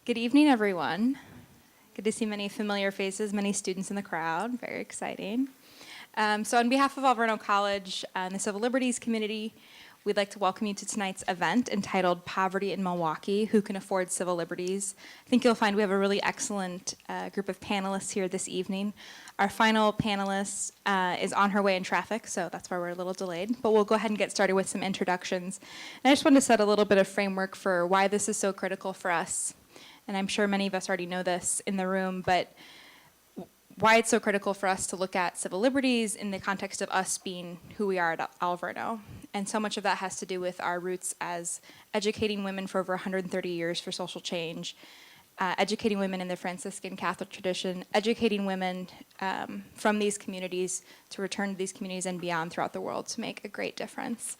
Good evening, everyone. Good to see many familiar faces, many students in the crowd. Very exciting. So on behalf of Alverno College and the Civil Liberties community, we'd like to welcome you to tonight's event entitled Poverty in Milwaukee, Who Can Afford Civil Liberties? I think you'll find we have a really excellent group of panelists here this evening. Our final panelist is on her way in traffic, so that's why we're a little delayed. But we'll go ahead and get started with some introductions. And I just wanted to set a little bit of framework for why this is so critical for us. And I'm sure many of us already know this in the room, but why it's so critical for us to look at civil liberties in the context of us being who we are at Alverno. And so much of that has to do with our roots as educating women for over 130 years for social change, educating women in the Franciscan Catholic tradition, educating women from these communities to return to these communities and beyond throughout the world to make a great difference.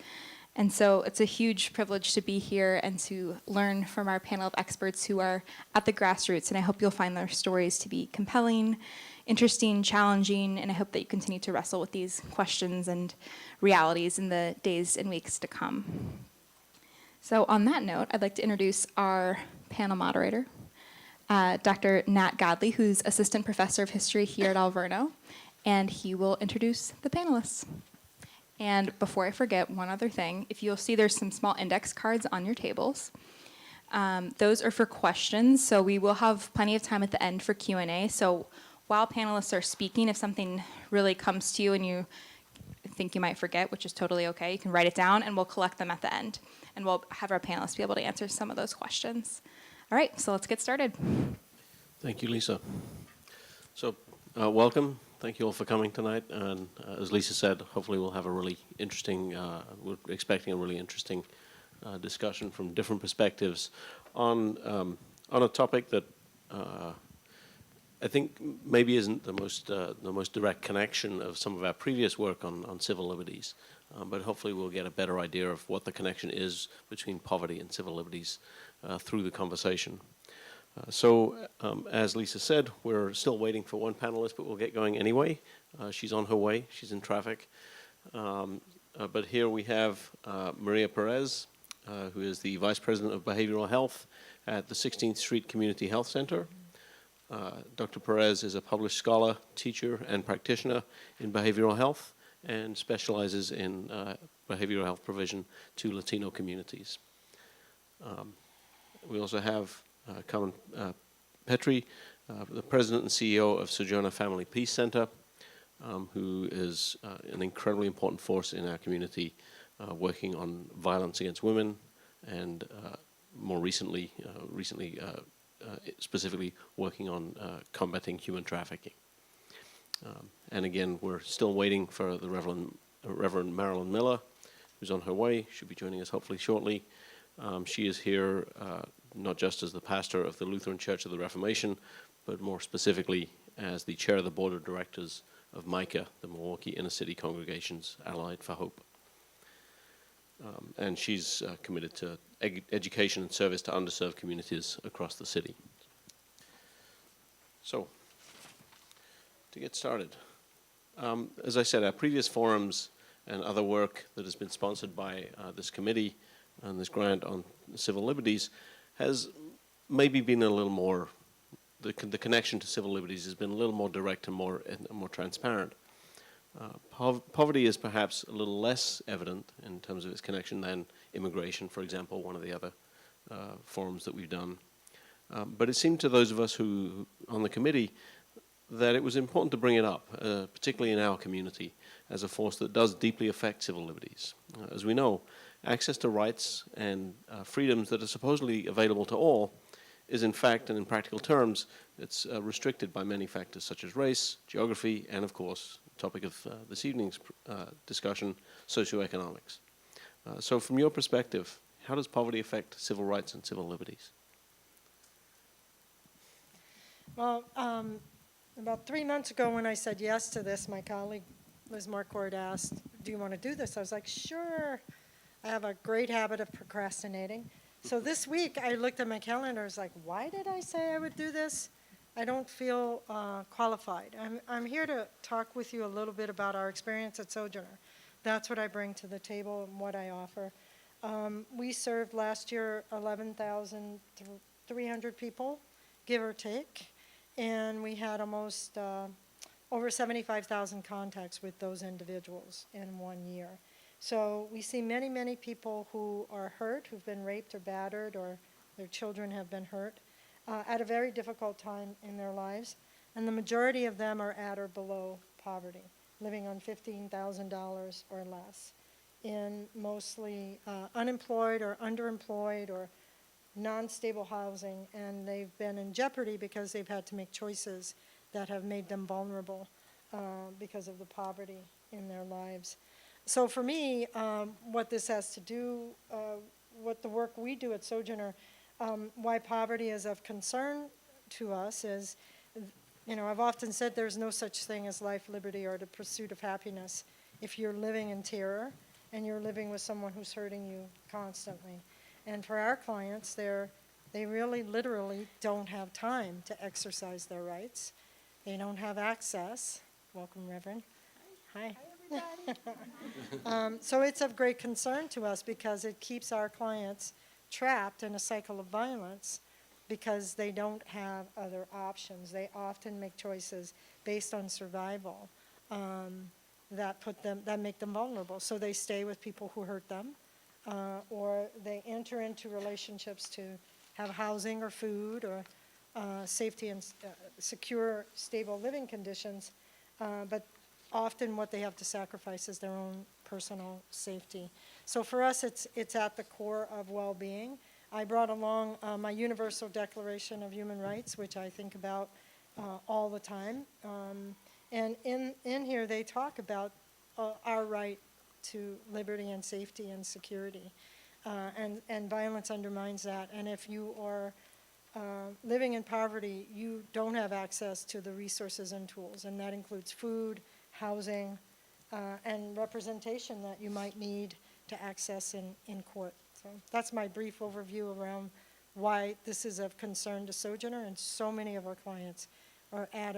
And so it's a huge privilege to be here and to learn from our panel of experts who are at the grassroots. And I hope you'll find their stories to be compelling, interesting, challenging, and I hope that you continue to wrestle with these questions and realities in the days and weeks to come. So on that note, I'd like to introduce our panel moderator, Dr. Nat Godley, who's Assistant Professor of History here at Alverno, and he will introduce the panelists. And before I forget, one other thing, if you'll see there's some small index cards on your tables. Those are for questions, so we will have plenty of time at the end for Q&A. So while panelists are speaking, if something really comes to you and you think you might forget, which is totally okay, you can write it down and we'll collect them at the end. And we'll have our panelists be able to answer some of those questions. All right, so let's get started. Thank you, Lisa. So welcome. Thank you all for coming tonight. And as Lisa said, hopefully we'll have a really interesting, we're expecting a really interesting discussion from different perspectives on a topic that I think maybe isn't the most direct connection of some of our previous work on civil liberties, but hopefully we'll get a better idea of what the connection is between poverty and civil liberties through the conversation. So as Lisa said, we're still waiting for one panelist, but we'll get going anyway. She's on her way. She's in traffic. But here we have Maria Perez, who is the Vice President of Behavioral Health at the 16th Street Community Health Center. Dr. Perez is a published scholar, teacher, and practitioner in behavioral health and specializes in behavioral health provision to Latino communities. We also have Carmen Petri, the President and CEO of Sojourner Family Peace Center, who is an incredibly important force in our community, working on violence against women and more recently, specifically working on combating human trafficking. And again, we're still waiting for the Reverend Marilyn Miller, who's on her way. She'll be joining us hopefully shortly. She is here not just as the pastor of the Lutheran Church of the Reformation, but more specifically as the chair of the board of directors of MICA, the Milwaukee Inner City Congregations Allied for Hope. And she's committed to education and service to underserved communities across the city. So, to get started, as I said, our previous forums and other work that has been sponsored by this committee and this grant on civil liberties has maybe been a little more, the connection to civil liberties has been a little more direct and more transparent. Poverty is perhaps a little less evident in terms of its connection than immigration, for example, one of the other forums that we've done. But it seemed to those of us who on the committee that it was important to bring it up, particularly in our community, as a force that does deeply affect civil liberties. As we know, access to rights and freedoms that are supposedly available to all is in fact, and in practical terms, it's restricted by many factors such as race, geography, and of course, the topic of this evening's discussion, socioeconomics. So from your perspective, how does poverty affect civil rights and civil liberties? Well, about 3 months ago when I said yes to this, my colleague Liz Marquardt asked, do you want to do this? I was like, sure. I have a great habit of procrastinating. So this week I looked at my calendar and I was like, why did I say I would do this? I don't feel qualified. I'm here to talk with you a little bit about our experience at Sojourner. That's what I bring to the table and what I offer. We served last year 11,000 300 people, give or take, and we had almost over 75,000 contacts with those individuals in 1 year. So we see many, many people who are hurt, who've been raped or battered, or their children have been hurt at a very difficult time in their lives. And the majority of them are at or below poverty, living on $15,000 or less, in mostly unemployed or underemployed or non-stable housing, and they've been in jeopardy because they've had to make choices that have made them vulnerable because of the poverty in their lives. So for me, what this has to do, what the work we do at Sojourner, why poverty is of concern to us is, you know, I've often said there's no such thing as life, liberty, or the pursuit of happiness if you're living in terror and you're living with someone who's hurting you constantly. And for our clients, they really literally don't have time to exercise their rights. They don't have access. Welcome, Reverend. Hi. Hi, everybody. So it's of great concern to us because it keeps our clients trapped in a cycle of violence because they don't have other options. They often make choices based on survival that make them vulnerable. So they stay with people who hurt them, or they enter into relationships to have housing or food or safety and secure, stable living conditions, but often what they have to sacrifice is their own personal safety. So for us, it's at the core of well-being. I brought along my Universal Declaration of Human Rights, which I think about all the time. And in here, they talk about our right to liberty and safety and security. And violence undermines that. And if you are living in poverty, you don't have access to the resources and tools. And that includes food, housing, and representation that you might need to access in court. So that's my brief overview around why this is of concern to Sojourner, and so many of our clients are at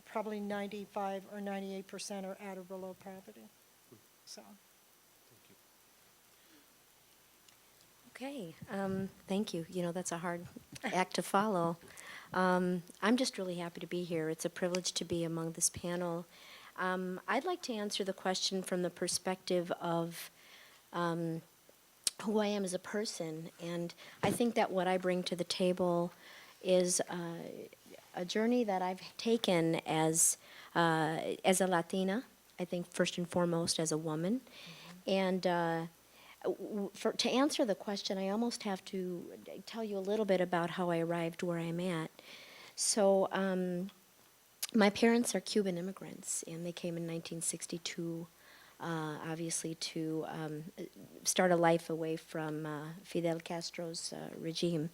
probably 95 or 98% are at or below poverty. So. Okay, thank you. You know, that's a hard act to follow. I'm just really happy to be here. It's a privilege to be among this panel. I'd like to answer the question from the perspective of who I am as a person, and I think that what I bring to the table is a journey that I've taken as a Latina, I think first and foremost as a woman, and to answer the question, I almost have to tell you a little bit about how I arrived where I'm at. So my parents are Cuban immigrants, and they came in 1962, obviously to start a life away from Fidel Castro's regime.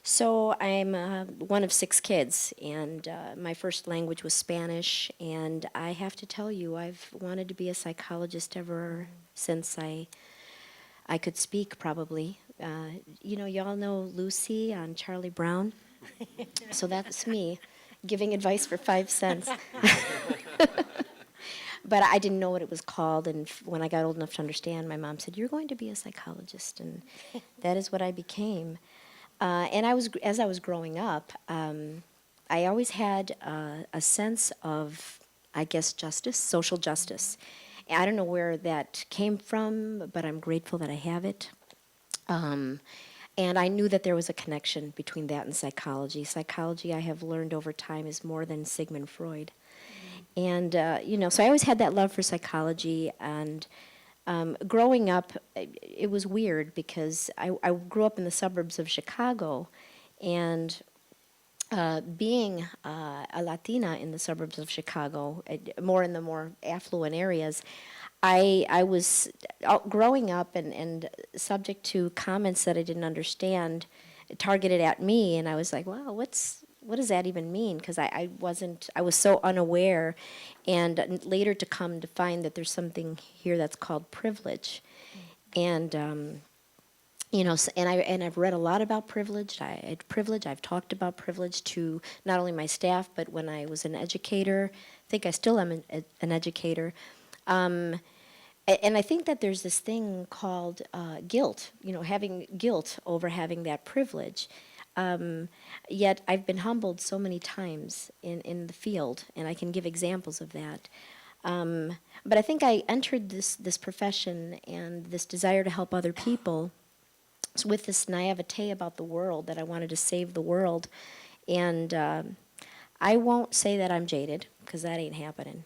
So I'm one of 6 kids, and my first language was Spanish, and I have to tell you, I've wanted to be a psychologist ever since I could speak, probably. You know, y'all know Lucy on Charlie Brown? So that's me, giving advice for 5 cents. But I didn't know what it was called, and when I got old enough to understand, my mom said, "You're going to be a psychologist," and that is what I became. And as I was growing up, I always had a sense of, I guess, justice, social justice. I don't know where that came from, but I'm grateful that I have it. And I knew that there was a connection between that and psychology. Psychology, I have learned over time, is more than Sigmund Freud. And, you know, so I always had that love for psychology. And growing up, it was weird because I grew up in the suburbs of Chicago. And being a Latina in the suburbs of Chicago, more in the more affluent areas, I was growing up and subject to comments that I didn't understand targeted at me, and I was like, wow, what does that even mean? Because I was so unaware, and later to come to find that there's something here that's called privilege. And you know, and I've read a lot about privilege. I've talked about privilege to not only my staff, but when I was an educator. I think I still am an educator. And I think that there's this thing called guilt. You know, having guilt over having that privilege. Yet I've been humbled so many times in the field, and I can give examples of that. But I think I entered this profession and this desire to help other people with this naivete about the world, that I wanted to save the world. And I won't say that I'm jaded, because that ain't happening.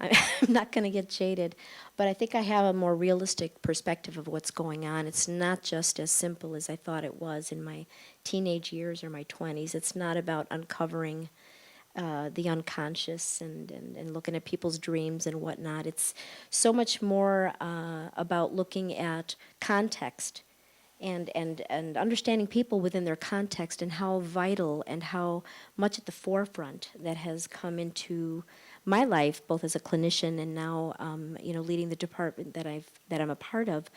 I'm not going to get jaded, but I think I have a more realistic perspective of what's going on. It's not just as simple as I thought it was in my teenage years or my 20s. It's not about uncovering the unconscious and looking at people's dreams and whatnot. It's so much more about looking at context and understanding people within their context, and how vital and how much at the forefront that has come into my life, both as a clinician and now, leading the department that I'm a part of.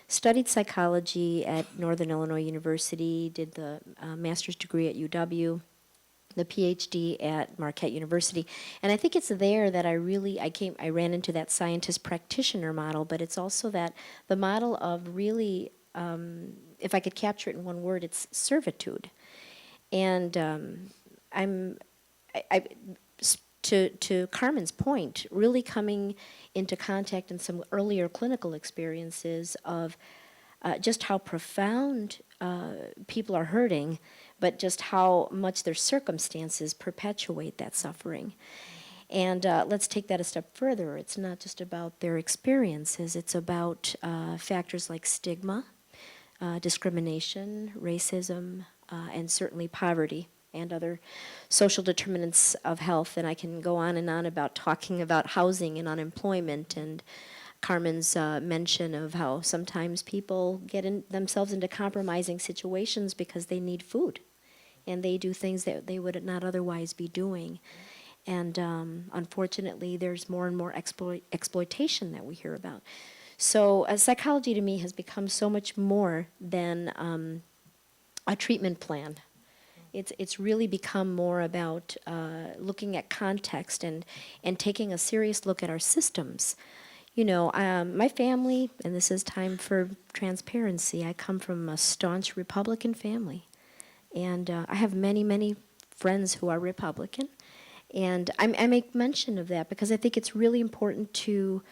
Studied psychology at Northern Illinois University, did the master's degree at UW, the PhD at Marquette University, and I think it's there that I ran into that scientist practitioner model, but it's also that the model of really, if I could capture it in one word, it's servitude. And to Carmen's point, really coming into contact in some earlier clinical experiences of just how profound people are hurting, but just how much their circumstances perpetuate that suffering. And let's take that a step further. It's not just about their experiences. It's about factors like stigma, discrimination, racism, and certainly poverty and other social determinants of health. And I can go on and on about talking about housing and unemployment, and Carmen's mention of how sometimes people get themselves into compromising situations because they need food, and they do things that they would not otherwise be doing. And unfortunately, there's more and more exploitation that we hear about. So psychology to me has become so much more than a treatment plan. It's really become more about looking at context and taking a serious look at our systems. My family, and this is time for transparency, I come from a staunch Republican family. And I have many, many friends who are Republican. And I make mention of that because I think it's really important to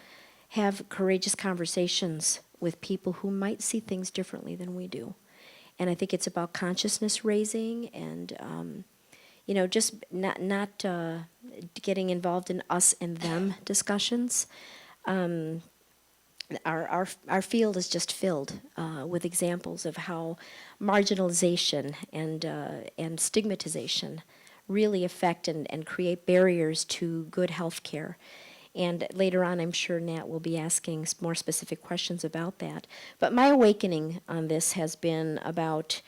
have courageous conversations with people who might see things differently than we do. And I think it's about consciousness raising and, just not getting involved in us and them discussions. Our field is just filled with examples of how marginalization and stigmatization really affect and create barriers to good health care. And later on, I'm sure Nat will be asking more specific questions about that. But my awakening on this has been about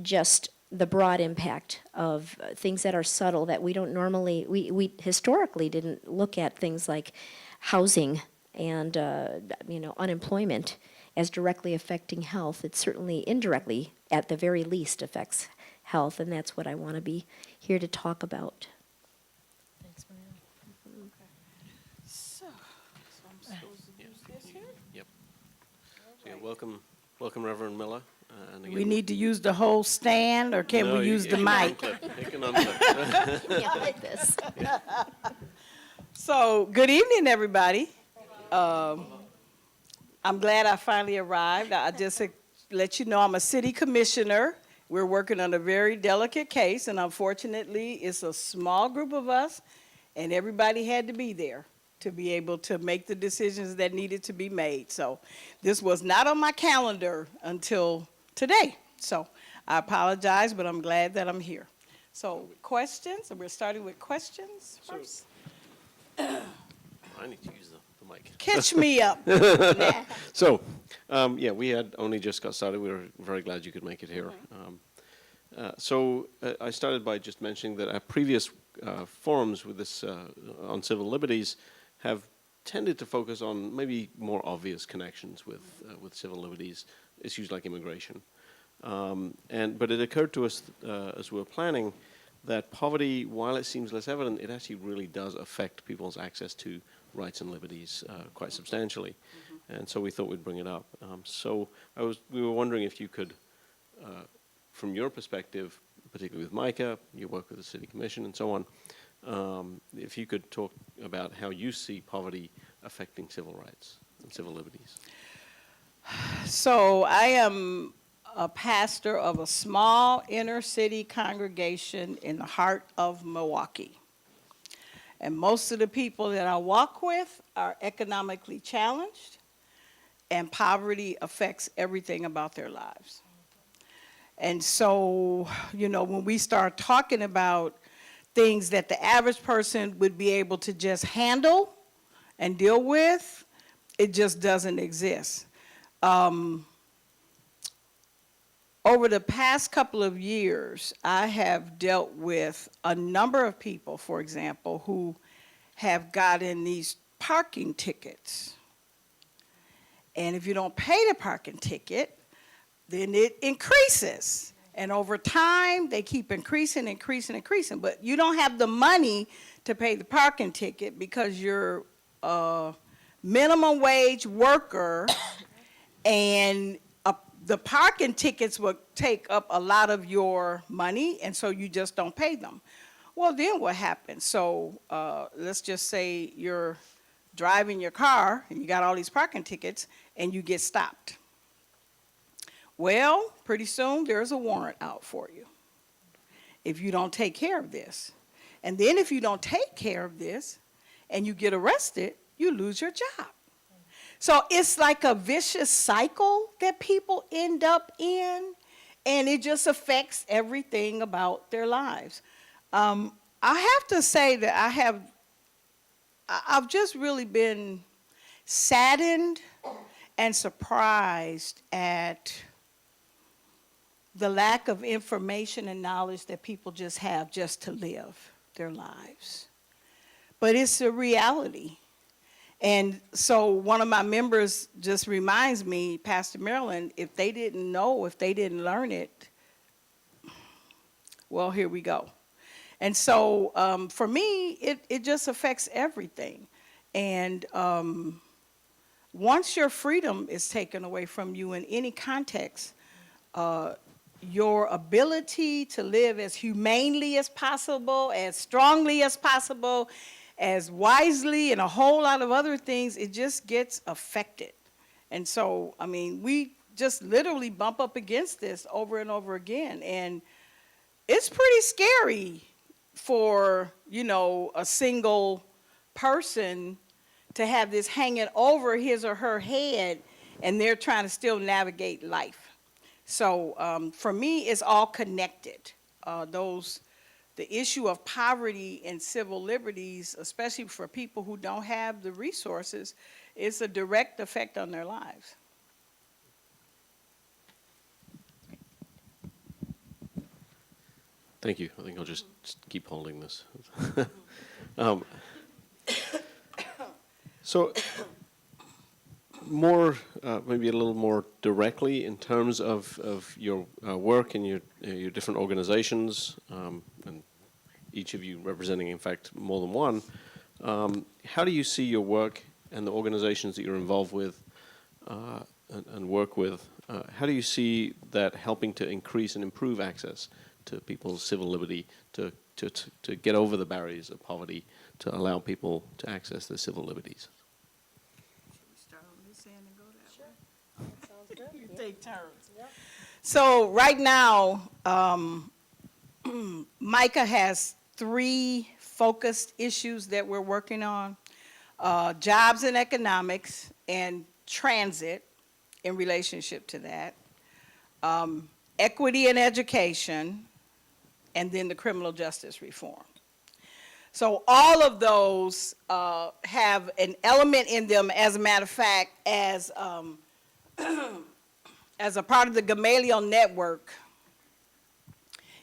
just the broad impact of things that are subtle that we don't normally, we historically didn't look at things like housing and unemployment as directly affecting health. It certainly indirectly, at the very least, affects health, and that's what I want to be here to talk about. Thanks, Maria. So I'm supposed to use this here? Yep. So yeah, welcome, Reverend Miller. And again, We need to use the whole stand, or can No, we use the you mic? can unclip. You can unclip. Yeah, like this. So, good evening, everybody. I'm glad I finally arrived. I just let you know I'm a city commissioner. We're working on a very delicate case, and unfortunately, it's a small group of us, and everybody had to be there to be able to make the decisions that needed to be made. So this was not on my calendar until today. So I apologize, but I'm glad that I'm here. So questions, and we're starting with questions first. I need to use the mic. Catch me up. So, we had only just got started. We were very glad you could make it here. I started by just mentioning that our previous forums with this on civil liberties have tended to focus on maybe more obvious connections with civil liberties, issues like immigration. But it occurred to us as we were planning that poverty, while it seems less evident, it actually really does affect people's access to rights and liberties quite substantially. And so we thought we'd bring it up. We were wondering if you could from your perspective, particularly with Micah, you work with the city commission and so on, if you could talk about how you see poverty affecting civil rights and civil liberties. So I am a pastor of a small inner city congregation in the heart of Milwaukee. And most of the people that I walk with are economically challenged, and poverty affects everything about their lives. And so, you know, when we start talking about things that the average person would be able to just handle and deal with, it just doesn't exist. Over the past couple of years, I have dealt with a number of people, for example, who have gotten these parking tickets. And if you don't pay the parking ticket, then it increases. And over time, they keep increasing. But you don't have the money to pay the parking ticket because you're a minimum wage worker, and the parking tickets will take up a lot of your money, and so you just don't pay them. Well, then what happens? So let's just say you're driving your car, and you got all these parking tickets, and you get stopped. Well, pretty soon there's a warrant out for you if you don't take care of this. And then if you don't take care of this and you get arrested, you lose your job. So it's like a vicious cycle that people end up in, and it just affects everything about their lives. I have to say that I've just really been saddened and surprised at the lack of information and knowledge that people just have just to live their lives. But it's a reality. And so one of my members just reminds me, Pastor Marilyn, if they didn't know, if they didn't learn it, well, here we go. And so for me, it just affects everything. And once your freedom is taken away from you in any context, your ability to live as humanely as possible, as strongly as possible, as wisely, and a whole lot of other things, it just gets affected. And so, I mean, we just literally bump up against this over and over again. And it's pretty scary for, you know, a single person to have this hanging over his or her head, and they're trying to still navigate life. So for me, it's all connected. The issue of poverty and civil liberties, especially for people who don't have the resources, is a direct effect on their lives. Thank you. I think I'll just keep holding this. So more, maybe a little more directly in terms of your work and your different organizations, and each of you representing, in fact, more than one, how do you see your work and the organizations that you're involved with and work with, how do you see that helping to increase and improve access to people's civil liberty, to get over the barriers of poverty, to allow people to access their civil liberties? Sounds good. You take turns. Yep. So right now, Micah has 3 focused issues that we're working on: jobs and economics, and transit in relationship to that, equity and education, and then the criminal justice reform. So all of those have an element in them, as a matter of fact, as a part of the Gamaliel Network.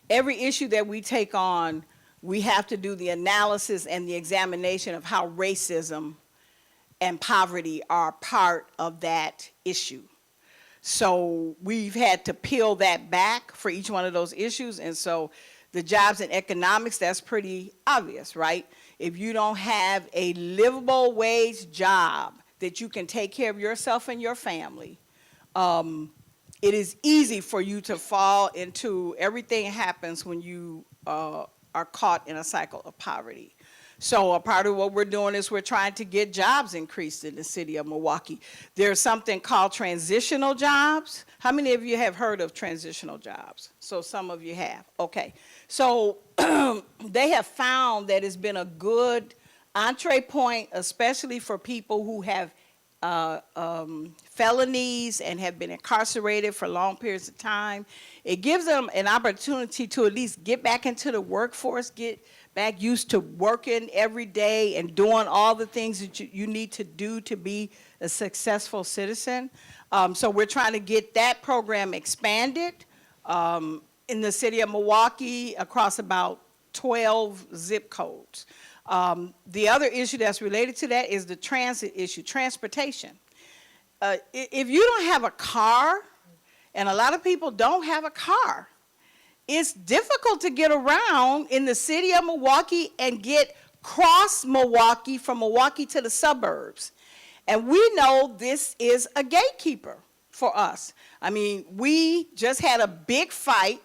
Every issue that we take on, we have to do the analysis and the examination of how racism and poverty are part of that issue. So we've had to peel that back for each one of those issues. And so the jobs and economics, that's pretty obvious, right? If you don't have a livable wage job that you can take care of yourself and your family, it is easy for you to fall into, everything happens when you are caught in a cycle of poverty. So a part of what we're doing is we're trying to get jobs increased in the city of Milwaukee. There's something called transitional jobs. How many of you have heard of transitional jobs? So some of you have. Okay. So they have found that it's been a good entree point, especially for people who have felonies and have been incarcerated for long periods of time. It gives them an opportunity to at least get back into the workforce, get back used to working every day and doing all the things that you need to do to be a successful citizen. So we're trying to get that program expanded in the city of Milwaukee across about 12 zip codes. The other issue that's related to that is the transit issue, transportation. If you don't have a car, and a lot of people don't have a car, it's difficult to get around in the city of Milwaukee and get cross Milwaukee from Milwaukee to the suburbs. And we know this is a gatekeeper for us. I mean, we just had a big fight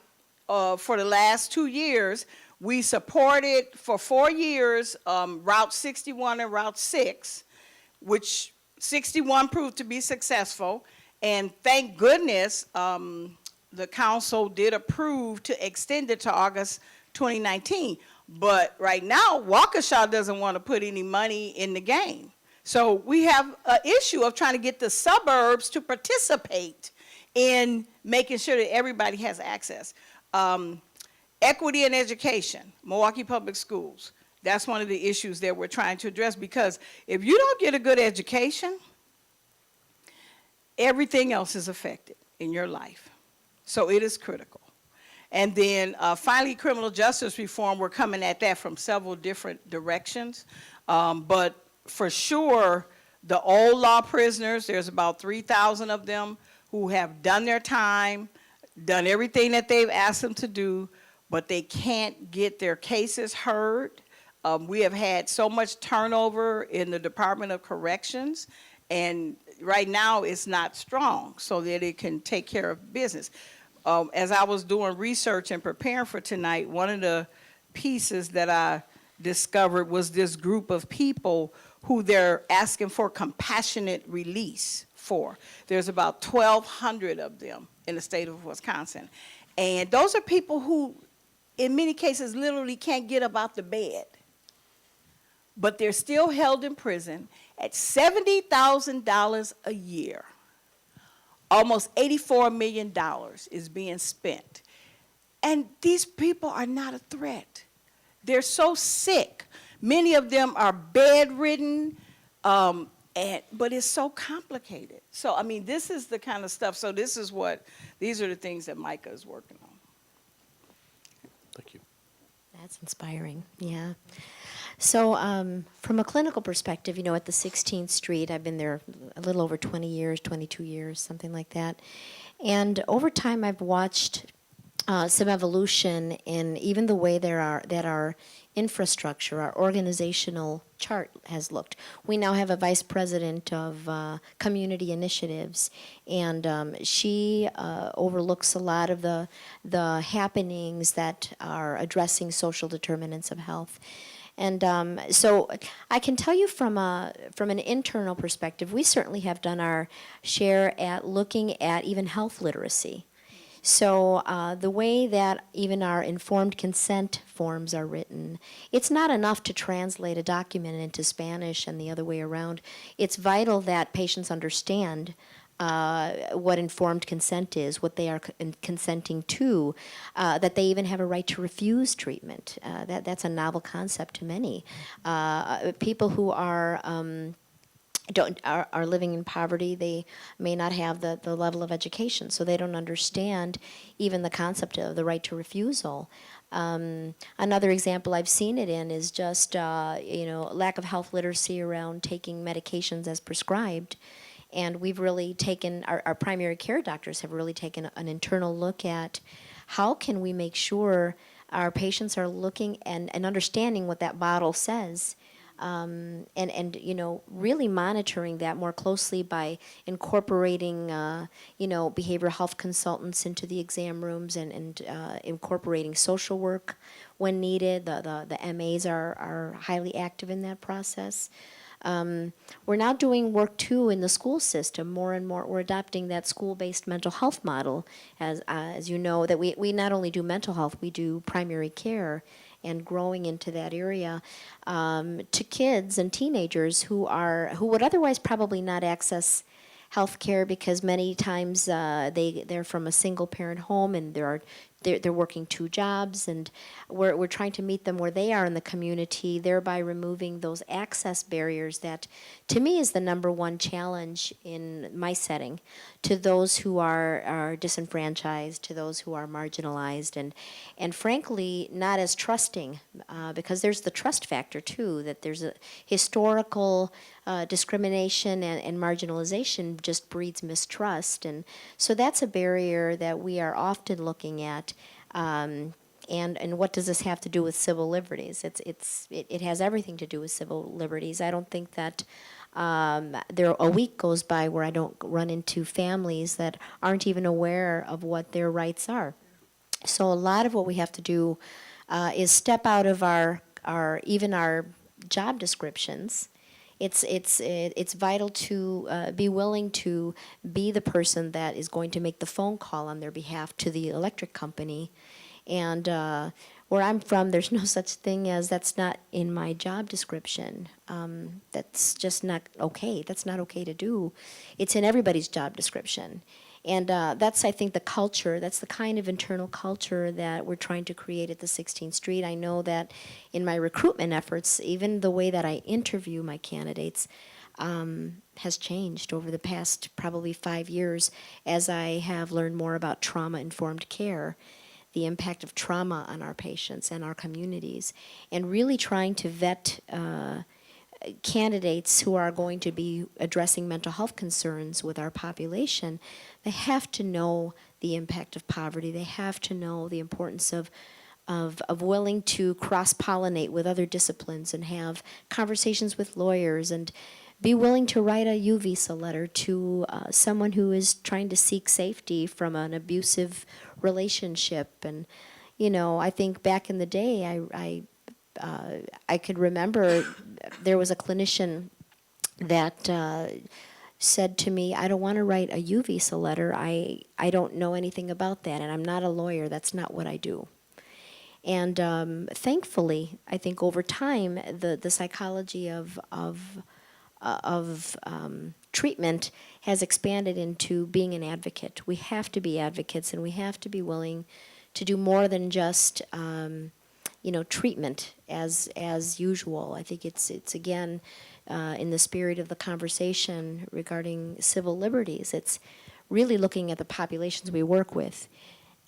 for the last 2 years. We supported for 4 years Route 61 and Route 6, which 61 proved to be successful. And thank goodness the council did approve to extend it to August 2019. But right now, Waukesha doesn't want to put any money in the game. So we have an issue of trying to get the suburbs to participate in making sure that everybody has access. Equity in education, Milwaukee Public Schools. That's one of the issues that we're trying to address, because if you don't get a good education, everything else is affected in your life. So it is critical. And then finally, criminal justice reform, we're coming at that from several different directions. But for sure, the old law prisoners, there's about 3,000 of them who have done their time, done everything that they've asked them to do, but they can't get their cases heard. We have had so much turnover in the Department of Corrections, and right now it's not strong so that it can take care of business. As I was doing research and preparing for tonight, one of the pieces that I discovered was this group of people who they're asking for compassionate release for. There's about 1,200 of them in the state of Wisconsin. And those are people who, in many cases, literally can't get up out the bed. But they're still held in prison at $70,000 a year. Almost $84 million is being spent. And these people are not a threat. They're so sick. Many of them are bedridden, but it's so complicated. So, I mean, this is the kind of stuff. So these are the things that Micah is working on. Thank you. That's inspiring, yeah. So from a clinical perspective, you know, at the 16th Street, I've been there a little over 20 years, 22 years, something like that. And over time, I've watched some evolution in even the way that our infrastructure, our organizational chart has looked. We now have a vice president of community initiatives, and she overlooks a lot of the happenings that are addressing social determinants of health. And so I can tell you from an internal perspective, we certainly have done our share at looking at even health literacy. So the way that even our informed consent forms are written, it's not enough to translate a document into Spanish and the other way around. It's vital that patients understand what informed consent is, what they are consenting to, that they even have a right to refuse treatment. That's a novel concept to many. People who are living in poverty, they may not have the level of education, so they don't understand even the concept of the right to refusal. Another example I've seen it in is just lack of health literacy around taking medications as prescribed. And we've really taken, our primary care doctors have really taken an internal look at how can we make sure our patients are looking and understanding what that bottle says and really monitoring that more closely by incorporating behavioral health consultants into the exam rooms and incorporating social work when needed. The MAs are highly active in that process. We're now doing work too in the school system. More and more, we're adopting that school-based mental health model. As you know, that we not only do mental health, we do primary care, and growing into that area to kids and teenagers who would otherwise probably not access health care because many times they're from a single parent home and they're working two jobs, and we're trying to meet them where they are in the community, thereby removing those access barriers that, to me, is the number one challenge in my setting, to those who are disenfranchised, to those who are marginalized, and frankly, not as trusting, because there's the trust factor, too, that there's a historical discrimination and marginalization just breeds mistrust, and so that's a barrier that we are often looking at. And what does this have to do with civil liberties? It has everything to do with civil liberties. I don't think that a week goes by where I don't run into families that aren't even aware of what their rights are. So a lot of what we have to do is step out of our job descriptions. It's vital to be willing to be the person that is going to make the phone call on their behalf to the electric company. And where I'm from, there's no such thing as that's not in my job description. That's just not okay. That's not okay to do. It's in everybody's job description. And that's, I think, the culture. That's the kind of internal culture that we're trying to create at the 16th Street. I know that in my recruitment efforts, even the way that I interview my candidates has changed over the past probably 5 years as I have learned more about trauma-informed care, the impact of trauma on our patients and our communities, and really trying to vet candidates who are going to be addressing mental health concerns with our population. They have to know the impact of poverty. They have to know the importance of willing to cross-pollinate with other disciplines and have conversations with lawyers and be willing to write a U visa letter to someone who is trying to seek safety from an abusive relationship. And, I think back in the day, I could remember there was a clinician that said to me, I don't want to write a U visa letter. I don't know anything about that, and I'm not a lawyer. That's not what I do. And thankfully, I think over time, the psychology of treatment has expanded into being an advocate. We have to be advocates, and we have to be willing to do more than just treatment as usual. I think it's again in the spirit of the conversation regarding civil liberties. It's really looking at the populations we work with.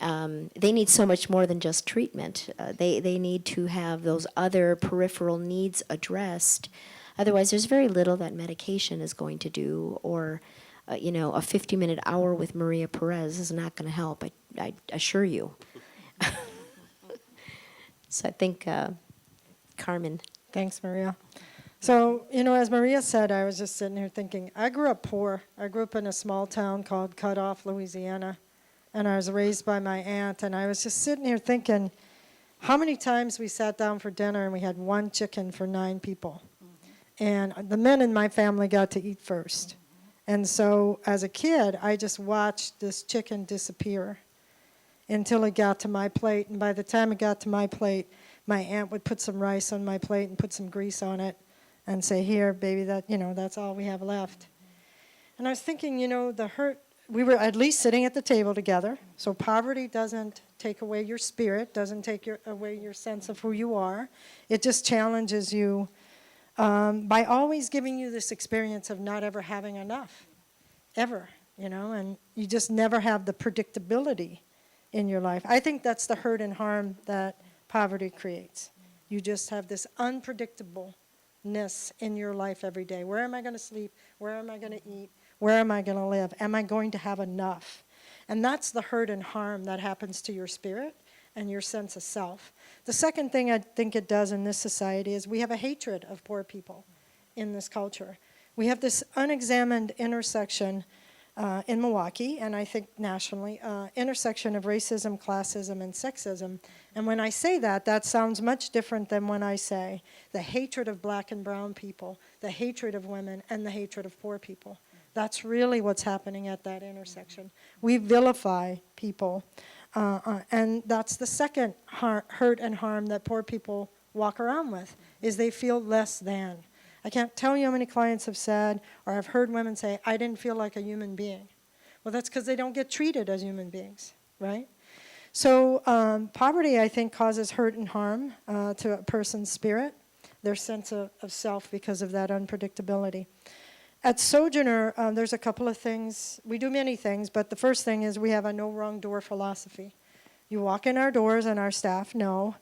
They need so much more than just treatment. They need to have those other peripheral needs addressed. Otherwise, there's very little that medication is going to do, or a 50-minute hour with Maria Perez is not going to help. I assure you. So I think, Carmen. Thanks, Maria. So, as Maria said, I was just sitting here thinking, I grew up poor. I grew up in a small town called Cut Off, Louisiana, and I was raised by my aunt, and I was just sitting here thinking how many times we sat down for dinner and we had one chicken for 9 people. And the men in my family got to eat first. And so as a kid, I just watched this chicken disappear until it got to my plate. And by the time it got to my plate, my aunt would put some rice on my plate and put some grease on it and say, here, baby, that's all we have left. And I was thinking, the hurt, we were at least sitting at the table together. So poverty doesn't take away your spirit, doesn't take away your sense of who you are. It just challenges you by always giving you this experience of not ever having enough, ever, and you just never have the predictability in your life. I think that's the hurt and harm that poverty creates. You just have this unpredictableness in your life every day. Where am I going to sleep? Where am I going to eat? Where am I going to live? Am I going to have enough? And that's the hurt and harm that happens to your spirit and your sense of self. The second thing I think it does in this society is we have a hatred of poor people in this culture. We have this unexamined intersection in Milwaukee, and I think nationally, intersection of racism, classism, and sexism. And when I say that, that sounds much different than when I say the hatred of black and brown people, the hatred of women, and the hatred of poor people. That's really what's happening at that intersection. We vilify people, and that's the second hurt and harm that poor people walk around with, is they feel less than. I can't tell you how many clients have said, or I've heard women say, I didn't feel like a human being. Well, that's because they don't get treated as human beings, right? So poverty, I think, causes hurt and harm to a person's spirit, their sense of self, because of that unpredictability. At Sojourner, there's a couple of things. We do many things, but the first thing is we have a no wrong door philosophy. You walk in our doors and our staff know,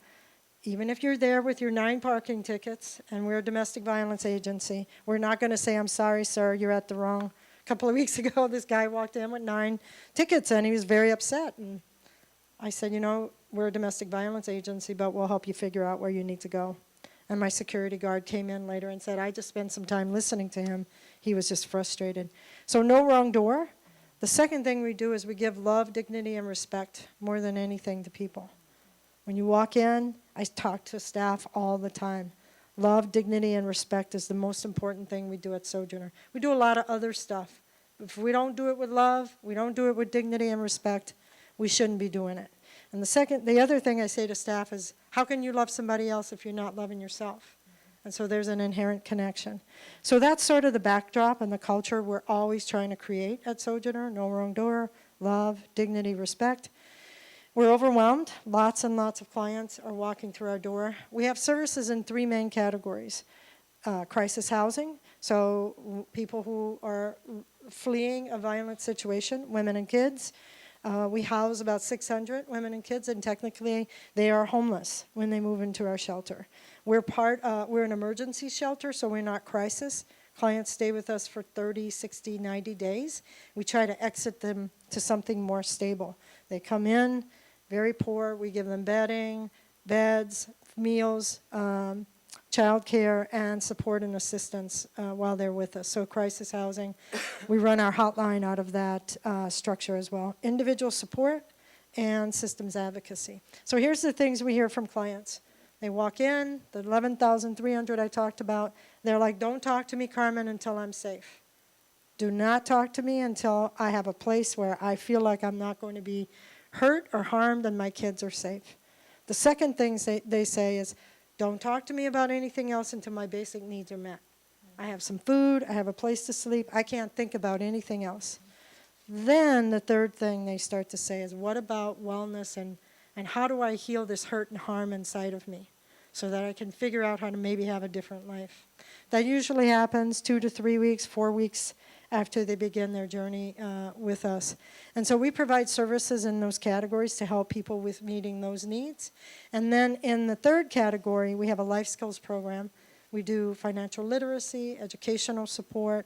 even if you're there with your 9 parking tickets and we're a domestic violence agency, we're not going to say, I'm sorry, sir, you're at the wrong. A couple of weeks ago, this guy walked in with 9 tickets and he was very upset. And I said, you know, we're a domestic violence agency, but we'll help you figure out where you need to go. And my security guard came in later and said, I just spent some time listening to him. He was just frustrated. So no wrong door. The second thing we do is we give love, dignity, and respect more than anything to people. When you walk in, I talk to staff all the time. Love, dignity, and respect is the most important thing we do at Sojourner. We do a lot of other stuff. If we don't do it with love, we don't do it with dignity and respect, we shouldn't be doing it. And the other thing I say to staff is, how can you love somebody else if you're not loving yourself? And so there's an inherent connection. So that's sort of the backdrop and the culture we're always trying to create at Sojourner. No wrong door, love, dignity, respect. We're overwhelmed. Lots and lots of clients are walking through our door. We have services in 3 main categories. Crisis housing, so people who are fleeing a violent situation, women and kids. We house about 600 women and kids, and technically they are homeless when they move into our shelter. We're an emergency shelter, so we're not crisis. Clients stay with us for 30, 60, 90 days. We try to exit them to something more stable. They come in, very poor. We give them bedding, beds, meals, child care, and support and assistance while they're with us. So crisis housing, we run our hotline out of that structure as well. Individual support and systems advocacy. So here's the things we hear from clients. They walk in, the 11,300 I talked about, they're like, don't talk to me, Carmen, until I'm safe. Do not talk to me until I have a place where I feel like I'm not going to be hurt or harmed and my kids are safe. The second thing they say is, don't talk to me about anything else until my basic needs are met. I have some food, I have a place to sleep, I can't think about anything else. Then the third thing they start to say is, what about wellness and how do I heal this hurt and harm inside of me so that I can figure out how to maybe have a different life? That usually happens 2 to 3 weeks, 4 weeks after they begin their journey with us. And so we provide services in those categories to help people with meeting those needs. And then in the third category, we have a life skills program. We do financial literacy, educational support,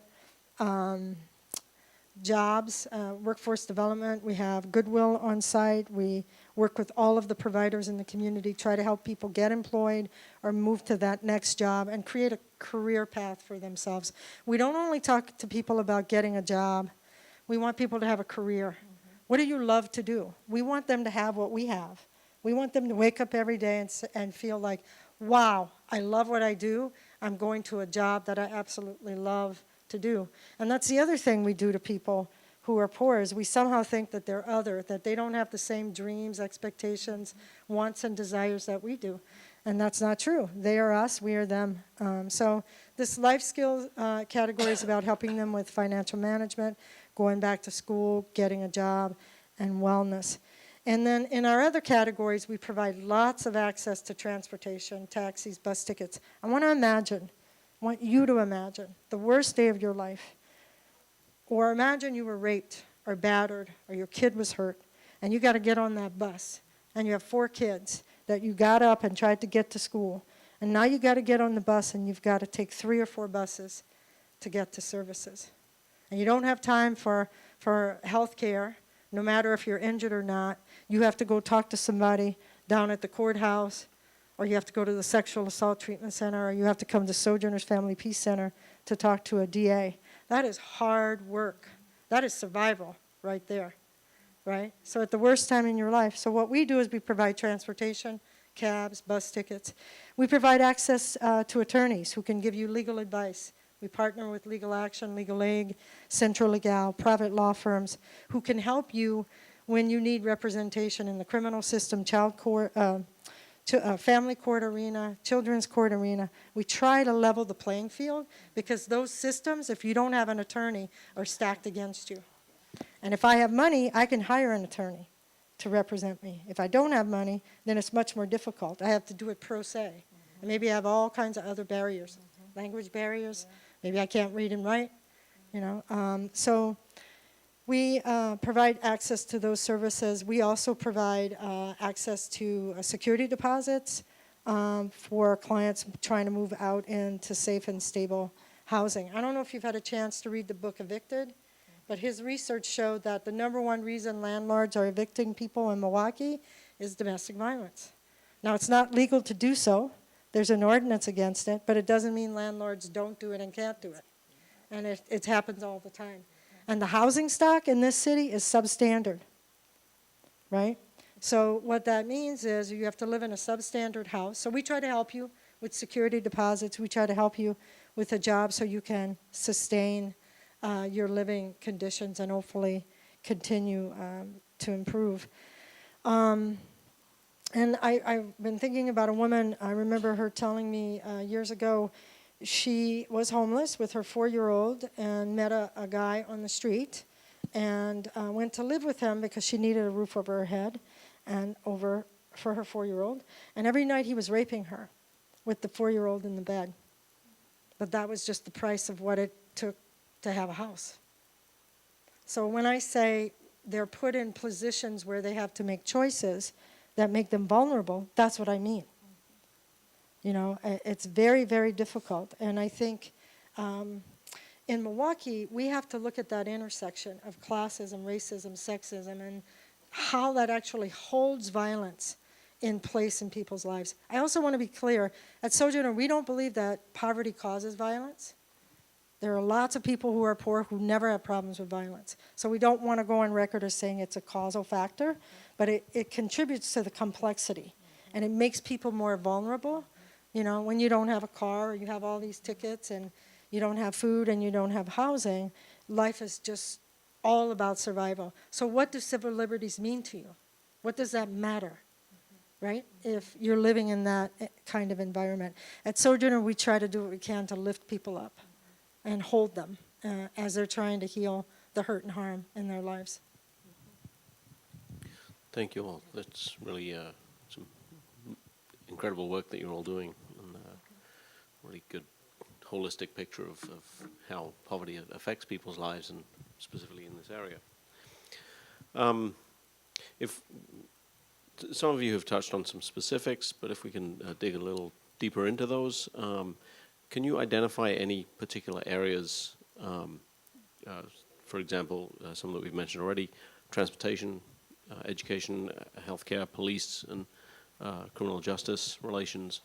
jobs, workforce development. We have Goodwill on site. We work with all of the providers in the community, try to help people get employed or move to that next job and create a career path for themselves. We don't only talk to people about getting a job. We want people to have a career. What do you love to do? We want them to have what we have. We want them to wake up every day and feel like, wow, I love what I do. I'm going to a job that I absolutely love to do. And that's the other thing we do to people who are poor, is we somehow think that they're other, that they don't have the same dreams, expectations, wants, and desires that we do. And that's not true. They are us, we are them. So this life skills category is about helping them with financial management, going back to school, getting a job, and wellness. And then in our other categories, we provide lots of access to transportation, taxis, bus tickets. I want you to imagine the worst day of your life. Or imagine you were raped or battered or your kid was hurt and you got to get on that bus and you have 4 kids that you got up and tried to get to school. And now you got to get on the bus and you've got to take 3 or 4 buses to get to services. And you don't have time for health care, no matter if you're injured or not. You have to go talk to somebody down at the courthouse, or you have to go to the Sexual Assault Treatment Center, or you have to come to Sojourners Family Peace Center to talk to a DA. That is hard work. That is survival right there, right? So at the worst time in your life. So what we do is we provide transportation, cabs, bus tickets. We provide access to attorneys who can give you legal advice. We partner with Legal Action, Legal Aid, Central Legal, private law firms who can help you when you need representation in the criminal system, child court, family court arena, children's court arena. We try to level the playing field because those systems, if you don't have an attorney, are stacked against you. And if I have money, I can hire an attorney to represent me. If I don't have money, then it's much more difficult. I have to do it pro se. And maybe I have all kinds of other barriers, language barriers. Maybe I can't read and write, you know. So we provide access to those services. We also provide access to security deposits for clients trying to move out into safe and stable housing. I don't know if you've had a chance to read the book Evicted, but his research showed that the #1 reason landlords are evicting people in Milwaukee is domestic violence. Now, it's not legal to do so. There's an ordinance against it, but it doesn't mean landlords don't do it and can't do it. And it happens all the time. And the housing stock in this city is substandard, right? So what that means is you have to live in a substandard house. So we try to help you with security deposits. We try to help you with a job so you can sustain your living conditions and hopefully continue to improve. And I've been thinking about a woman. I remember her telling me years ago she was homeless with her 4-year-old and met a guy on the street and went to live with him because she needed a roof over her head and over for her 4-year-old. And every night he was raping her with the 4-year-old in the bed. But that was just the price of what it took to have a house. So when I say they're put in positions where they have to make choices that make them vulnerable, that's what I mean. You know, it's very, very difficult. And I think in Milwaukee, we have to look at that intersection of classism, racism, sexism, and how that actually holds violence in place in people's lives. I also want to be clear, at Sojourner, we don't believe that poverty causes violence. There are lots of people who are poor who never have problems with violence. So we don't want to go on record as saying it's a causal factor, but it contributes to the complexity. And it makes people more vulnerable. You know, when you don't have a car, or you have all these tickets, and you don't have food, and you don't have housing, life is just all about survival. So what do civil liberties mean to you? What does that matter, right, if you're living in that kind of environment? At Sojourner, we try to do what we can to lift people up and hold them as they're trying to heal the hurt and harm in their lives. Thank you all. That's really some incredible work that you're all doing, and really good holistic picture of how poverty affects people's lives, and specifically in this area. Some of you have touched on some specifics, but if we can dig a little deeper into those, can you identify any particular areas, for example, some that we've mentioned already, transportation, education, healthcare, police, and criminal justice relations?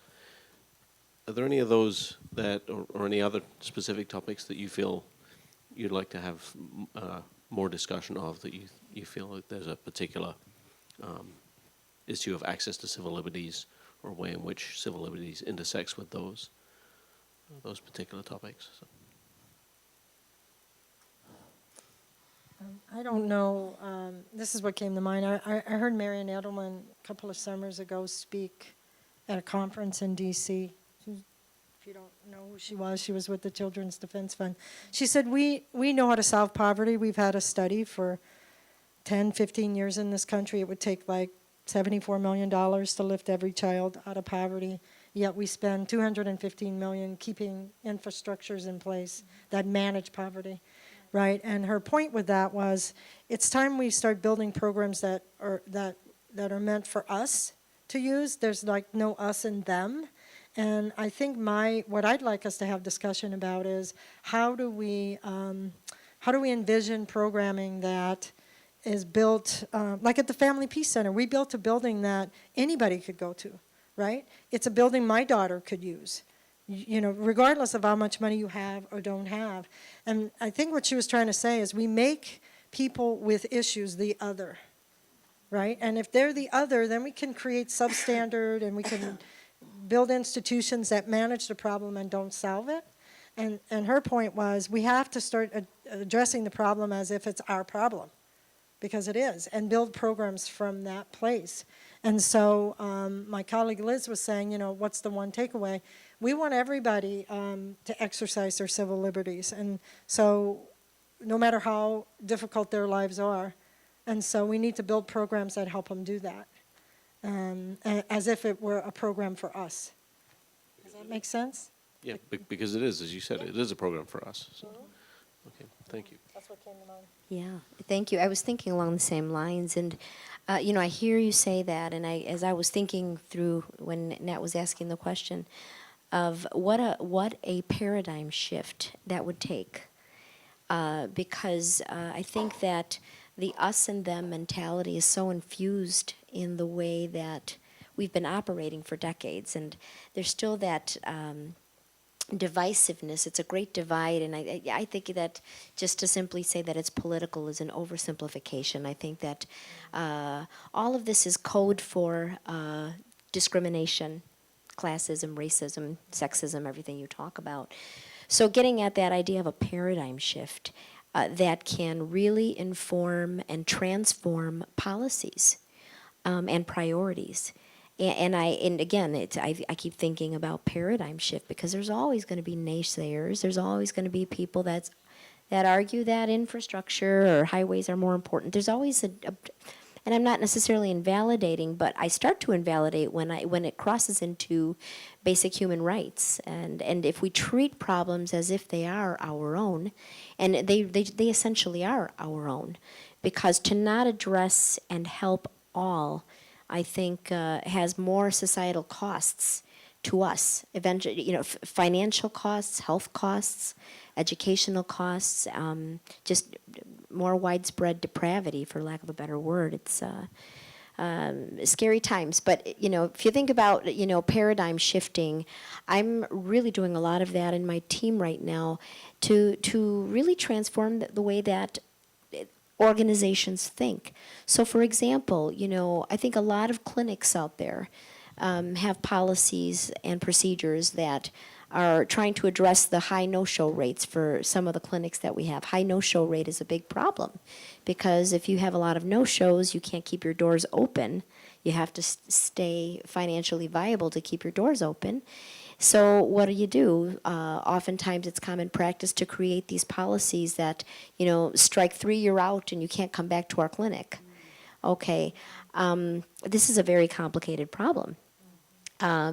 Are there any of those that, or any other specific topics that you feel you'd like to have more discussion of, that you feel that there's a particular issue of access to civil liberties, or a way in which civil liberties intersects with those particular topics? So. I don't know. This is what came to mind. I heard Marian Edelman a couple of summers ago speak at a conference in D.C. If you don't know who she was with the Children's Defense Fund. She said, we know how to solve poverty. We've had a study for 10, 15 years in this country. It would take like $74 million to lift every child out of poverty. Yet we spend $215 million keeping infrastructures in place that manage poverty, right? And her point with that was, it's time we start building programs that are meant for us to use. There's like no us and them. And I think what I'd like us to have discussion about is how do we envision programming that is built, like at the Family Peace Center, we built a building that anybody could go to, right? It's a building my daughter could use, you know, regardless of how much money you have or don't have. And I think what she was trying to say is we make people with issues the other, right? And if they're the other, then we can create substandard and we can build institutions that manage the problem and don't solve it. And her point was we have to start addressing the problem as if it's our problem, because it is, and build programs from that place. And so my colleague Liz was saying, you know, what's the one takeaway? We want everybody to exercise their civil liberties. And so no matter how difficult their lives are, and so we need to build programs that help them do that, as if it were a program for us. Does that make sense? Yeah, because it is, as you said, it is a program for us. So. Okay, thank you. That's what came to mind. Yeah, thank you. I was thinking along the same lines, and you know, I hear you say that, and as I was thinking through when Nat was asking the question of what a paradigm shift that would take, because I think that the us and them mentality is so infused in the way that we've been operating for decades, and there's still that divisiveness. It's a great divide, and I think that just to simply say that it's political is an oversimplification. I think that all of this is code for discrimination, classism, racism, sexism, everything you talk about. So getting at that idea of a paradigm shift that can really inform and transform policies and priorities. And again, I keep thinking about paradigm shift because there's always going to be naysayers. There's always going to be people that argue that infrastructure or highways are more important. There's always and I'm not necessarily invalidating, but I start to invalidate when it crosses into basic human rights. And if we treat problems as if they are our own, and they essentially are our own, because to not address and help all, I think has more societal costs to us. Eventually, you know, financial costs, health costs, educational costs, just more widespread depravity, for lack of a better word. It's scary times. But you know, if you think about paradigm shifting, I'm really doing a lot of that in my team right now to really transform the way that organizations think. So for example, I think a lot of clinics out there have policies and procedures that are trying to address the high no-show rates for some of the clinics that we have. High no-show rate is a big problem because if you have a lot of no-shows, you can't keep your doors open. You have to stay financially viable to keep your doors open. So what do? Oftentimes it's common practice to create these policies that, strike 3, you're out and you can't come back to our clinic. Okay, this is a very complicated problem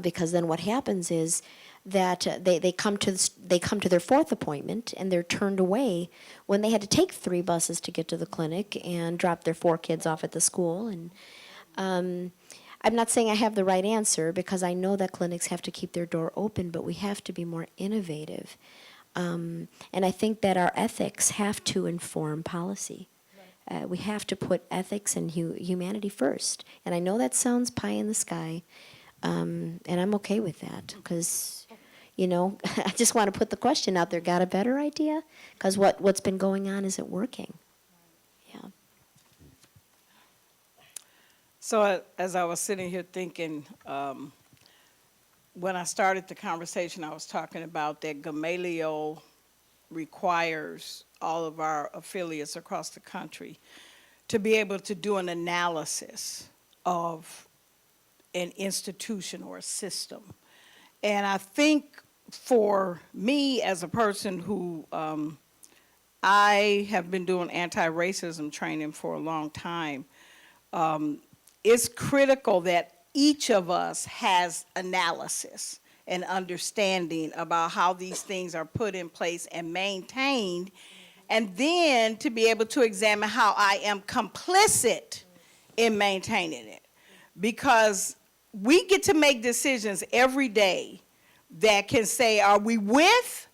because then what happens is that they come to their 4th appointment and they're turned away when they had to take 3 buses to get to the clinic and drop their 4 kids off at the school. And I'm not saying I have the right answer because I know that clinics have to keep their door open, but we have to be more innovative. And I think that our ethics have to inform policy. We have to put ethics and humanity first. And I know that sounds pie in the sky, and I'm okay with that because, I just want to put the question out there, got a better idea? Because what's been going on isn't working. Yeah. So as I was sitting here thinking, when I started the conversation, I was talking about that Gamaliel requires all of our affiliates across the country to be able to do an analysis of an institution or a system. And I think for me as a person who, I have been doing anti-racism training for a long time, it's critical that each of us has analysis and understanding about how these things are put in place and maintained, and then to be able to examine how I am complicit in maintaining it. Because we get to make decisions every day that can say, are we with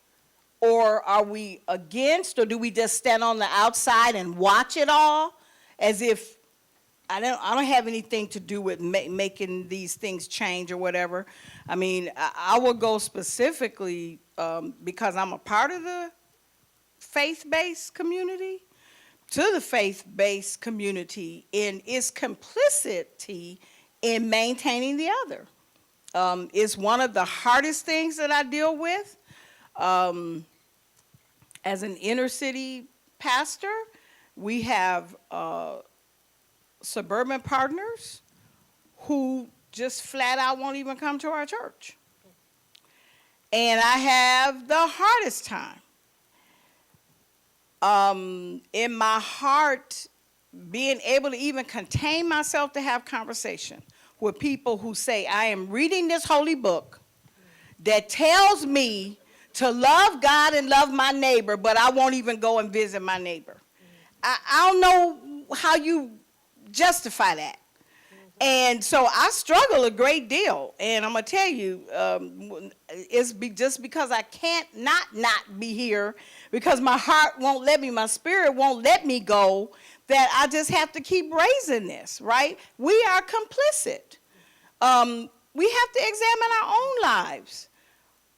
or are we against, or do we just stand on the outside and watch it all? as if I don't have anything to do with making these things change or whatever. I mean, I will go specifically because I'm a part of the faith-based community, to the faith-based community in its complicity in maintaining the other. It's one of the hardest things that I deal with. As an inner city pastor, we have suburban partners who just flat out won't even come to our church. And I have the hardest time in my heart being able to even contain myself to have conversation with people who say, I am reading this holy book that tells me to love God and love my neighbor, but I won't even go and visit my neighbor. I don't know how you justify that. And so I struggle a great deal. And I'm going to tell you, it's just because I can't not be here, because my heart won't let me, my spirit won't let me go, that I just have to keep raising this, right? We are complicit. We have to examine our own lives.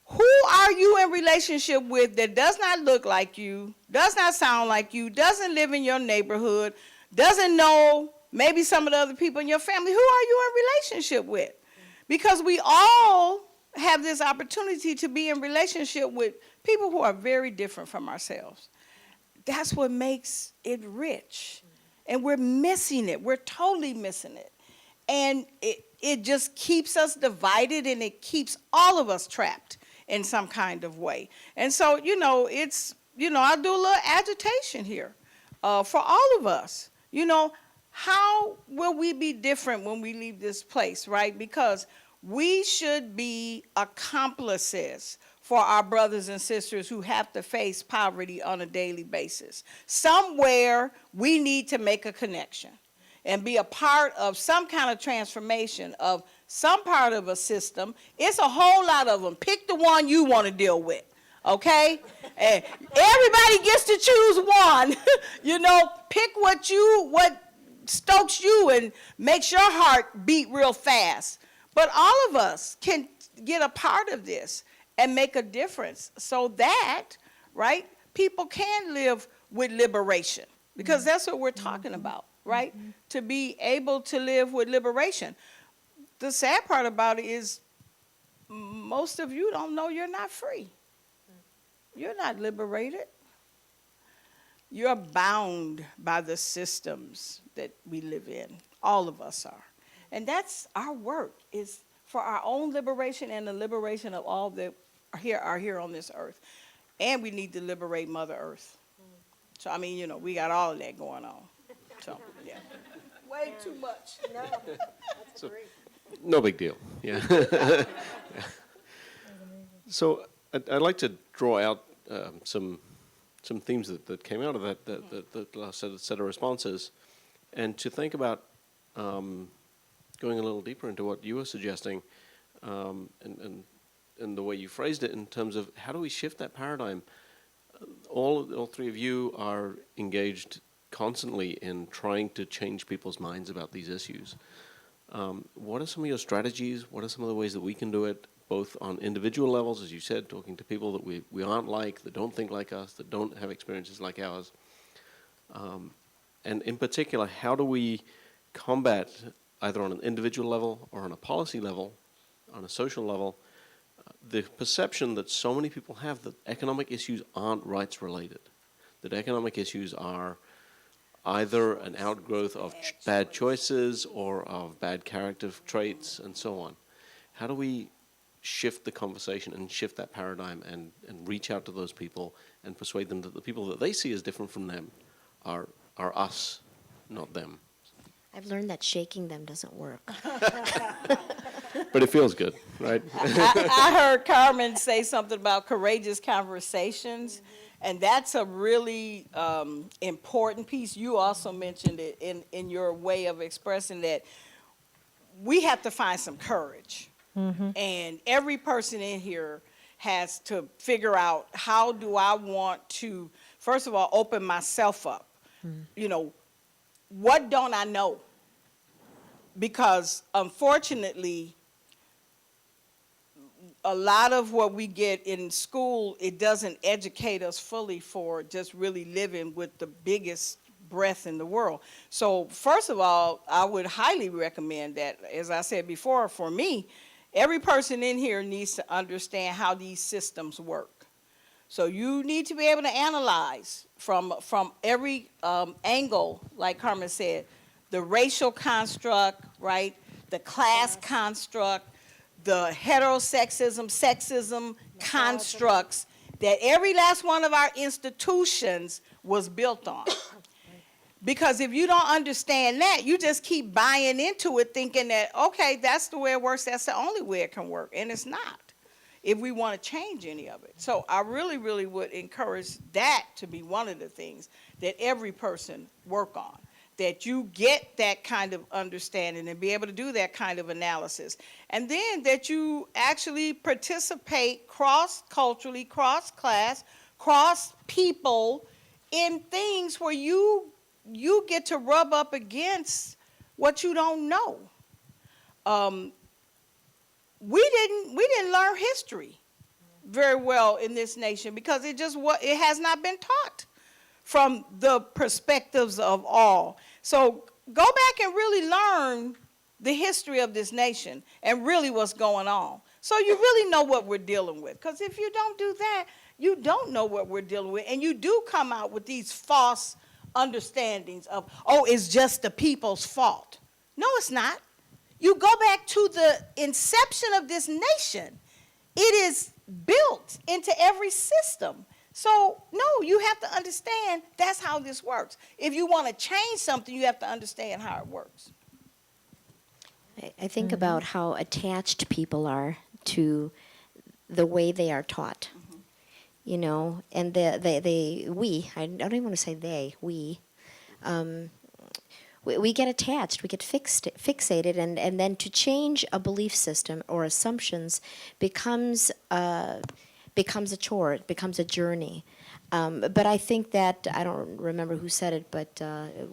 Who are you in relationship with that does not look like you, does not sound like you, doesn't live in your neighborhood, doesn't know maybe some of the other people in your family? Who are you in relationship with? Because we all have this opportunity to be in relationship with people who are very different from ourselves. That's what makes it rich. And we're missing it. We're totally missing it. And it just keeps us divided, and it keeps all of us trapped in some kind of way. And so, it's, I do a little agitation here for all of us. How will we be different when we leave this place, right? Because we should be accomplices for our brothers and sisters who have to face poverty on a daily basis. Somewhere we need to make a connection and be a part of some kind of transformation of some part of a system. It's a whole lot of them. Pick the one you want to deal with, okay? And everybody gets to choose one. Pick what stokes you and makes your heart beat real fast. But all of us can get a part of this and make a difference so that, right, people can live with liberation, because that's what we're talking about, right? To be able to live with liberation. The sad part about it is most of you don't know you're not free. You're not liberated. You're bound by the systems that we live in. All of us are. And that's our work, is for our own liberation and the liberation of all that are here on this earth. And we need to liberate Mother Earth. So, we got all of that going on. So, yeah. Way too much. No, that's So- great. No big deal, yeah. So I'd like to draw out some themes that came out of that last set of responses, and to think about going a little deeper into what you were suggesting, and the way you phrased it in terms of how do we shift that paradigm. All three of you are engaged constantly in trying to change people's minds about these issues. What are some of your strategies? What are some of the ways that we can do it, both on individual levels, as you said, talking to people that we aren't like, that don't think like us, that don't have experiences like ours? And in particular, how do we combat, either on an individual level or on a policy level, on a social level, the perception that so many people have that economic issues aren't rights related, that economic issues are either an outgrowth of bad choices or of bad character traits and so on. How do we shift the conversation and shift that paradigm and reach out to those people and persuade them that the people that they see as different from them are us, not them? I've learned that shaking them doesn't work. But it feels good, right? I heard Carmen say something about courageous conversations, and that's a really important piece. You also mentioned it in your way of expressing that we have to find some courage. And every person in here has to figure out, how do I want to, first of all, open myself up? what don't I know? Because unfortunately, a lot of what we get in school, it doesn't educate us fully for just really living with the biggest breath in the world. So first of all, I would highly recommend that, as I said before, for me, every person in here needs to understand how these systems work. So you need to be able to analyze from every angle, like Carmen said, the racial construct, right? The class construct, the heterosexism, sexism constructs that every last one of our institutions was built on. Because if you don't understand that, you just keep buying into it thinking that, okay, that's the way it works, that's the only way it can work, and it's not, if we want to change any of it. So I really, really would encourage that to be one of the things that every person work on, that you get that kind of understanding and be able to do that kind of analysis. And then that you actually participate cross-culturally, cross-class, cross-people in things where you get to rub up against what you don't know. We didn't learn history very well in this nation because it has not been taught from the perspectives of all. So go back and really learn the history of this nation and really what's going on. So you really know what we're dealing with. Because if you don't do that, you don't know what we're dealing with. And you do come out with these false understandings of, oh, it's just the people's fault. No, it's not. You go back to the inception of this nation. It is built into every system. So, no, you have to understand that's how this works. If you want to change something, you have to understand how it works. I think about how attached people are to the way they are taught. You know, and I don't even want to say they, we get attached, we get fixated, and then to change a belief system or assumptions becomes a chore, it becomes a journey. But I think that, I don't remember who said it, but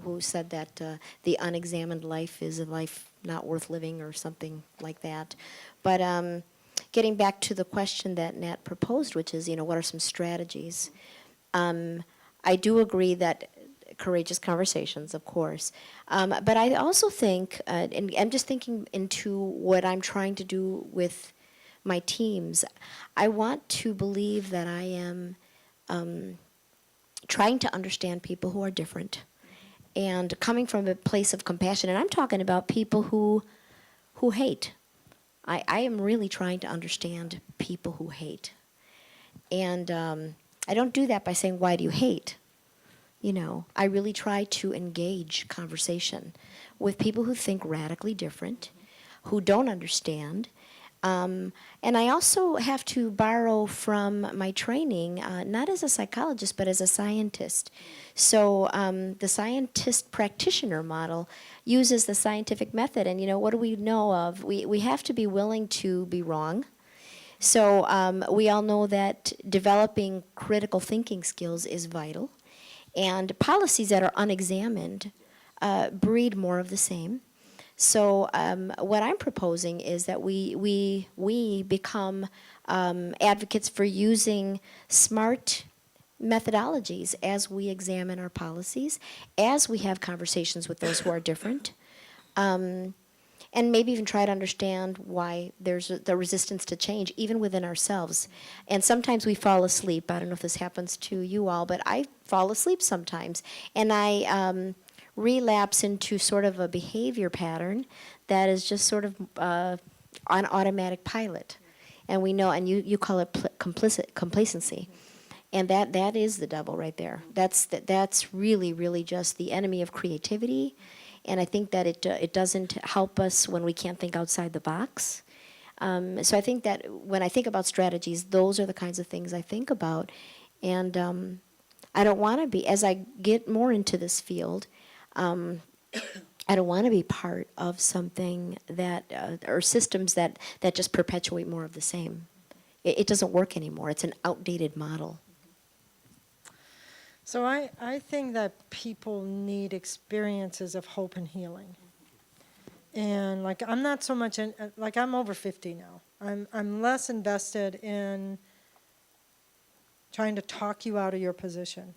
who said that the unexamined life is a life not worth living or something like that. But getting back to the question that Nat proposed, which is, what are some strategies? I do agree that courageous conversations, of course. But I also think, and I'm just thinking into what I'm trying to do with my teams, I want to believe that I am trying to understand people who are different and coming from a place of compassion. And I'm talking about people who hate. I am really trying to understand people who hate. And I don't do that by saying, why do you hate? I really try to engage conversation with people who think radically different, who don't understand. And I also have to borrow from my training, not as a psychologist, but as a scientist. So the scientist practitioner model uses the scientific method. And, what do we know of? We have to be willing to be wrong. So we all know that developing critical thinking skills is vital. And policies that are unexamined breed more of the same. So what I'm proposing is that we become advocates for using smart methodologies as we examine our policies, as we have conversations with those who are different, and maybe even try to understand why there's the resistance to change, even within ourselves. And sometimes we fall asleep. I don't know if this happens to you all, but I fall asleep sometimes. And I relapse into sort of a behavior pattern that is just sort of on automatic pilot. And we know, and you call it complacency. And that is the devil right there. That's really, really just the enemy of creativity. And I think that it doesn't help us when we can't think outside the box. So I think that when I think about strategies, those are the kinds of things I think about. And I don't want to be, as I get more into this field, I don't want to be part of something that, or systems that just perpetuate more of the same. It doesn't work anymore. It's an outdated model. So I think that people need experiences of hope and healing. And like I'm not so much in like I'm over 50 now. I'm less invested in trying to talk you out of your position.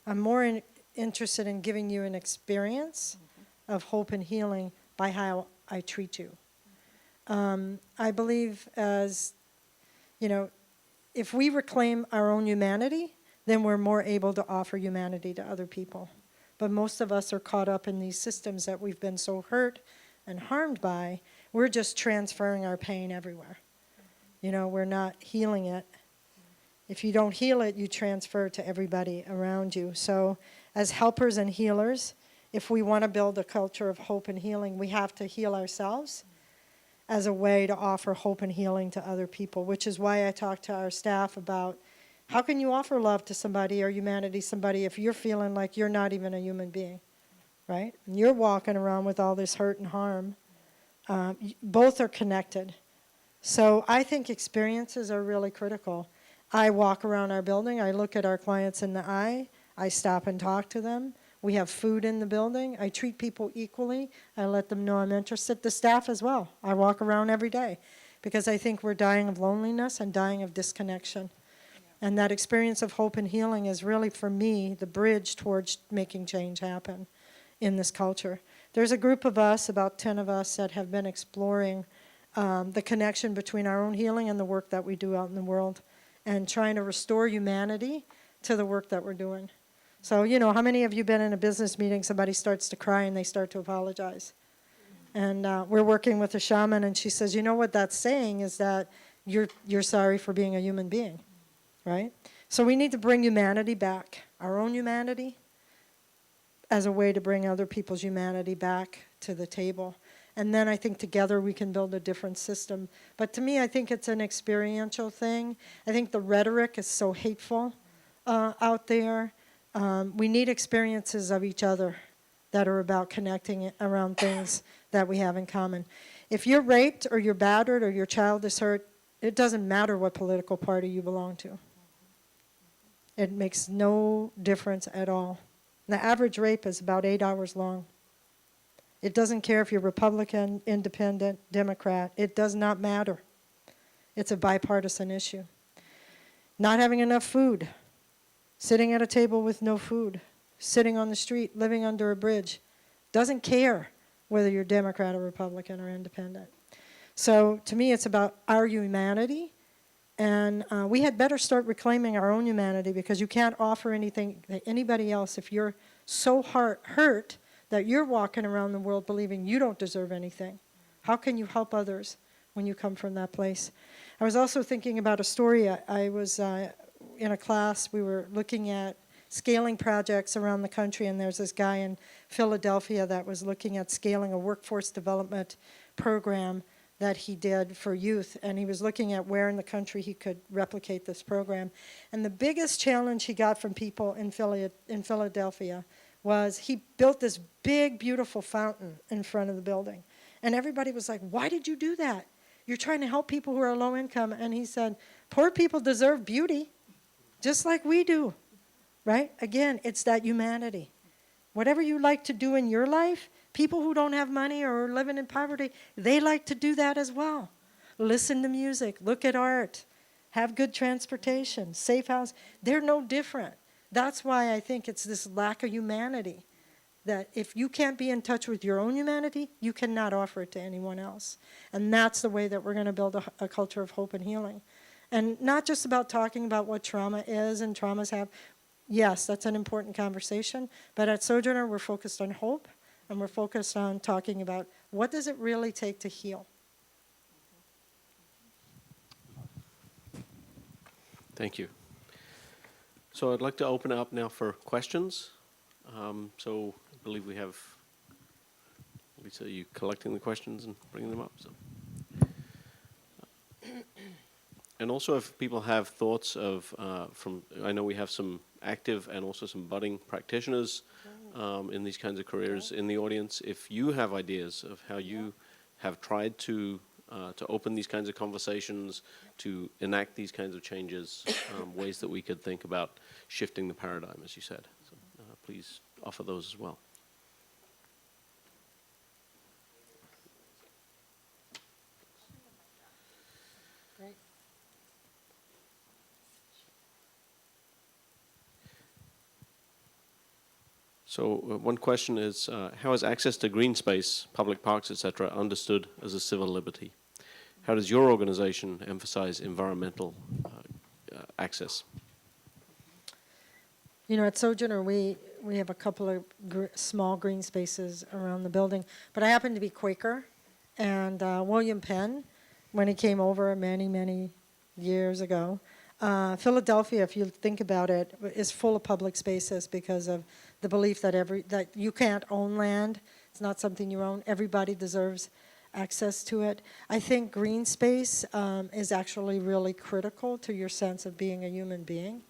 I'm more interested in giving you an experience of hope and healing by how I treat you. I believe as, you know, if we reclaim our own humanity, then we're more able to offer humanity to other people. But most of us are caught up in these systems that we've been so hurt and harmed by, we're just transferring our pain everywhere. You know, we're not healing it. If you don't heal it, you transfer it to everybody around you. So as helpers and healers, if we want to build a culture of hope and healing, we have to heal ourselves as a way to offer hope and healing to other people, which is why I talk to our staff about how can you offer love to somebody or humanity to somebody if you're feeling like you're not even a human being, right? And you're walking around with all this hurt and harm. Both are connected. So I think experiences are really critical. I walk around our building, I look at our clients in the eye, I stop and talk to them. We have food in the building. I treat people equally. I let them know I'm interested. The staff as well. I walk around every day because I think we're dying of loneliness and dying of disconnection. Yeah. And that experience of hope and healing is really, for me, the bridge towards making change happen in this culture. There's a group of us, about 10 of us, that have been exploring the connection between our own healing and the work that we do out in the world and trying to restore humanity to the work that we're doing. So, you know, how many of you been in a business meeting, somebody starts to cry and they start to apologize? And we're working with a shaman and she says, you know what that's saying is that you're sorry for being a human being, right? So we need to bring humanity back, our own humanity, as a way to bring other people's humanity back to the table. And then I think together we can build a different system. But to me, I think it's an experiential thing. I think the rhetoric is so hateful out there. We need experiences of each other that are about connecting around things that we have in common. If you're raped or you're battered or your child is hurt, it doesn't matter what political party you belong to. It makes no difference at all. The average rape is about 8 hours long. It doesn't care if you're Republican, Independent, Democrat. It does not matter. It's a bipartisan issue. Not having enough food. Sitting at a table with no food, sitting on the street, living under a bridge, doesn't care whether you're Democrat or Republican or Independent. So to me, it's about our humanity, and we had better start reclaiming our own humanity because you can't offer anything to anybody else if you're so hurt that you're walking around the world believing you don't deserve anything. How can you help others when you come from that place? I was also thinking about a story. I was in a class, we were looking at scaling projects around the country, and there's this guy in Philadelphia that was looking at scaling a workforce development program that he did for youth, and he was looking at where in the country he could replicate this program. And the biggest challenge he got from people in Philadelphia was he built this big, beautiful fountain in front of the building. And everybody was like, why did you do that? You're trying to help people who are low income. And he said, poor people deserve beauty. Just like we do, right? Again, it's that humanity. Whatever you like to do in your life, people who don't have money or are living in poverty, they like to do that as well. Listen to music, look at art, have good transportation, safe house. They're no different. That's why I think it's this lack of humanity, that if you can't be in touch with your own humanity, you cannot offer it to anyone else. And that's the way that we're going to build a culture of hope and healing. And not just about talking about what trauma is and traumas have. Yes, that's an important conversation. But at Sojourner, we're focused on hope, and we're focused on talking about what does it really take to heal. Thank you. So I'd like to open it up now for questions. So I believe we have, Lisa, are you collecting the questions and bringing them up? So. And also if people have thoughts of, I know we have some active and also some budding practitioners in these kinds of careers in the audience. If you have ideas of how you have tried to to open these kinds of conversations, to enact these kinds of changes, ways that we could think about shifting the paradigm, as you said. So, please offer those as well. Great. So one question is, how is access to green space, public parks, etc., understood as a civil liberty? How does your organization emphasize environmental access? You know, at Sojourner, we have a couple of small green spaces around the building, but I happen to be Quaker, and William Penn, when he came over many, many years ago, Philadelphia, if you think about it, is full of public spaces because of the belief that that you can't own land. It's not something you own. Everybody deserves access to it. I think green space is actually really critical to your sense of being a human being.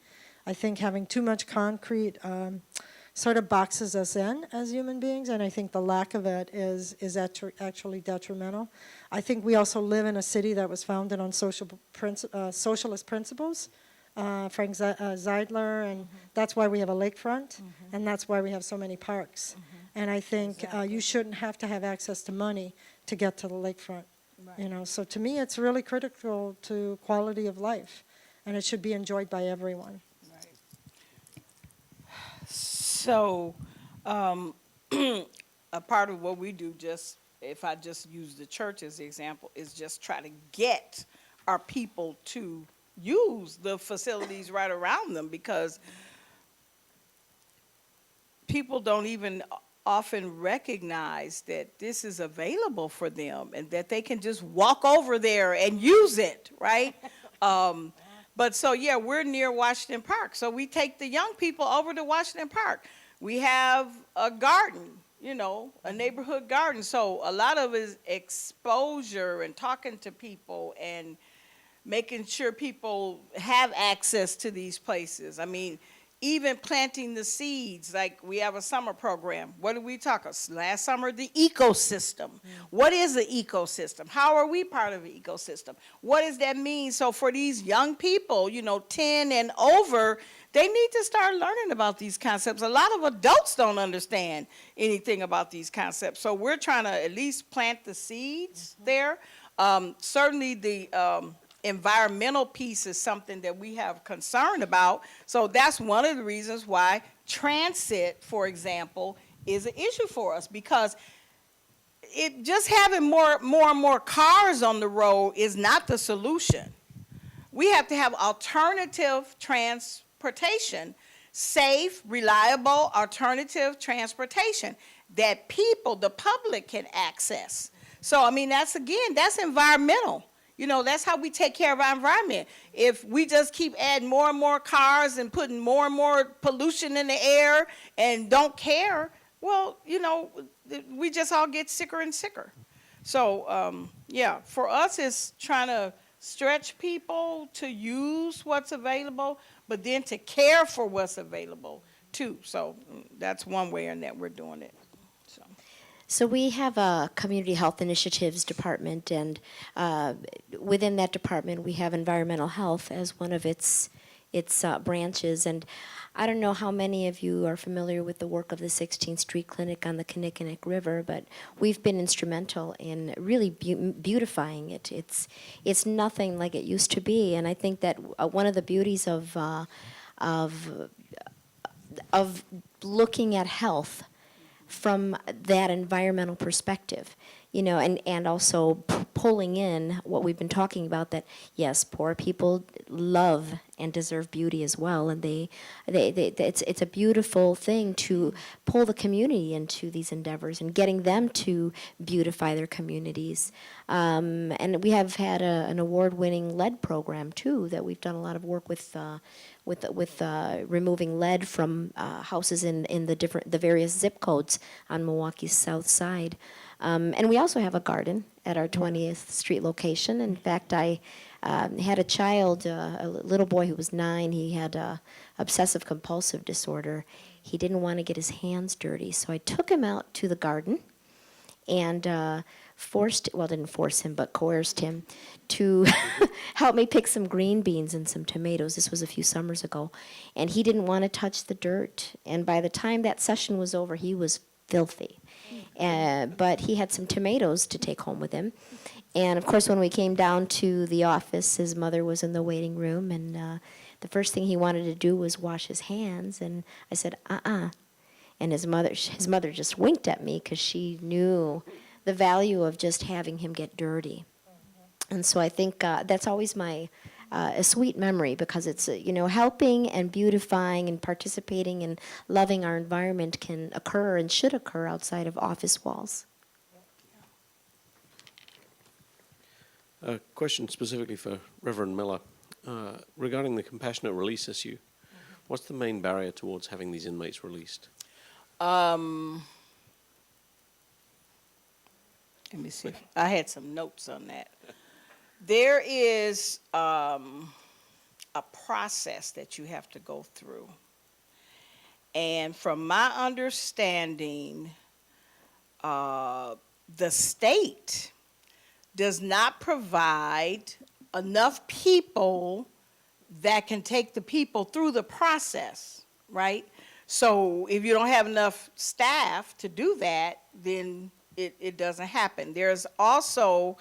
I think having too much concrete sort of boxes us in as human beings, and I think the lack of it is actually detrimental. I think we also live in a city that was founded on socialist principles. Frank Zeidler, and that's why we have a lakefront, and that's why we have so many parks. And I think you shouldn't have to have access to money to get to the lakefront. Right. You know, so to me, it's really critical to quality of life, and it should be enjoyed by everyone. So, a part of what we do, just if I just use the church as the example, is just try to get our people to use the facilities right around them, because people don't even often recognize that this is available for them and that they can just walk over there and use it, right? But so, yeah, we're near Washington Park. So we take the young people over to Washington Park. We have a garden, you know, a neighborhood garden. So a lot of it is exposure and talking to people and making sure people have access to these places. I mean, even planting the seeds, like we have a summer program. What did we talk about? Last summer, the ecosystem. What is the ecosystem? How are we part of the ecosystem? What does that mean? So for these young people, you know, 10 and over, they need to start learning about these concepts. A lot of adults don't understand anything about these concepts. So we're trying to at least plant the seeds there. Certainly the environmental piece is something that we have concern about. So that's one of the reasons why transit, for example, is an issue for us, because it just having more and more cars on the road is not the solution. We have to have alternative transportation, safe, reliable, alternative transportation that people, the public, can access. So, I mean, that's environmental. You know, that's how we take care of our environment. If we just keep adding more and more cars and putting more and more pollution in the air and don't care, well, you know, we just all get sicker and sicker. So, yeah, for us, it's trying to stretch people to use what's available, but then to care for what's available, too. So that's one way in that we're doing it. So we have a community health initiatives department, and within that department we have environmental health as one of its branches. And I don't know how many of you are familiar with the work of the 16th Street Clinic on the Kinnickinnic River, but we've been instrumental in really beautifying it. It's nothing like it used to be, and I think that one of the beauties of looking at health from that environmental perspective, you know, and also pulling in what we've been talking about, that yes, poor people love and deserve beauty as well, and it's a beautiful thing to pull the community into these endeavors and getting them to beautify their communities. And we have had an award-winning lead program too, that we've done a lot of work with removing lead from houses in the various zip codes on Milwaukee's south side. And we also have a garden at our 20th Street location. In fact, I had a child, a little boy who was 9. He had obsessive compulsive disorder. He didn't want to get his hands dirty, so I took him out to the garden, and didn't force him, but coerced him to help me pick some green beans and some tomatoes. This was a few summers ago. And he didn't want to touch the dirt. And by the time that session was over, he was filthy. But he had some tomatoes to take home with him. And of course, when we came down to the office, his mother was in the waiting room, and the first thing he wanted to do was wash his hands. And I said, And his mother just winked at me because she knew the value of just having him get dirty. And so I think that's always a sweet memory, because it's, helping and beautifying and participating and loving our environment can occur and should occur outside of office walls. A question specifically for Reverend Miller. Regarding the compassionate release issue, what's the main barrier towards having these inmates released? Let me see. I had some notes on that. There is a process that you have to go through. And from my understanding, the state does not provide enough people that can take the people through the process, right? So if you don't have enough staff to do that, then it doesn't happen. There's also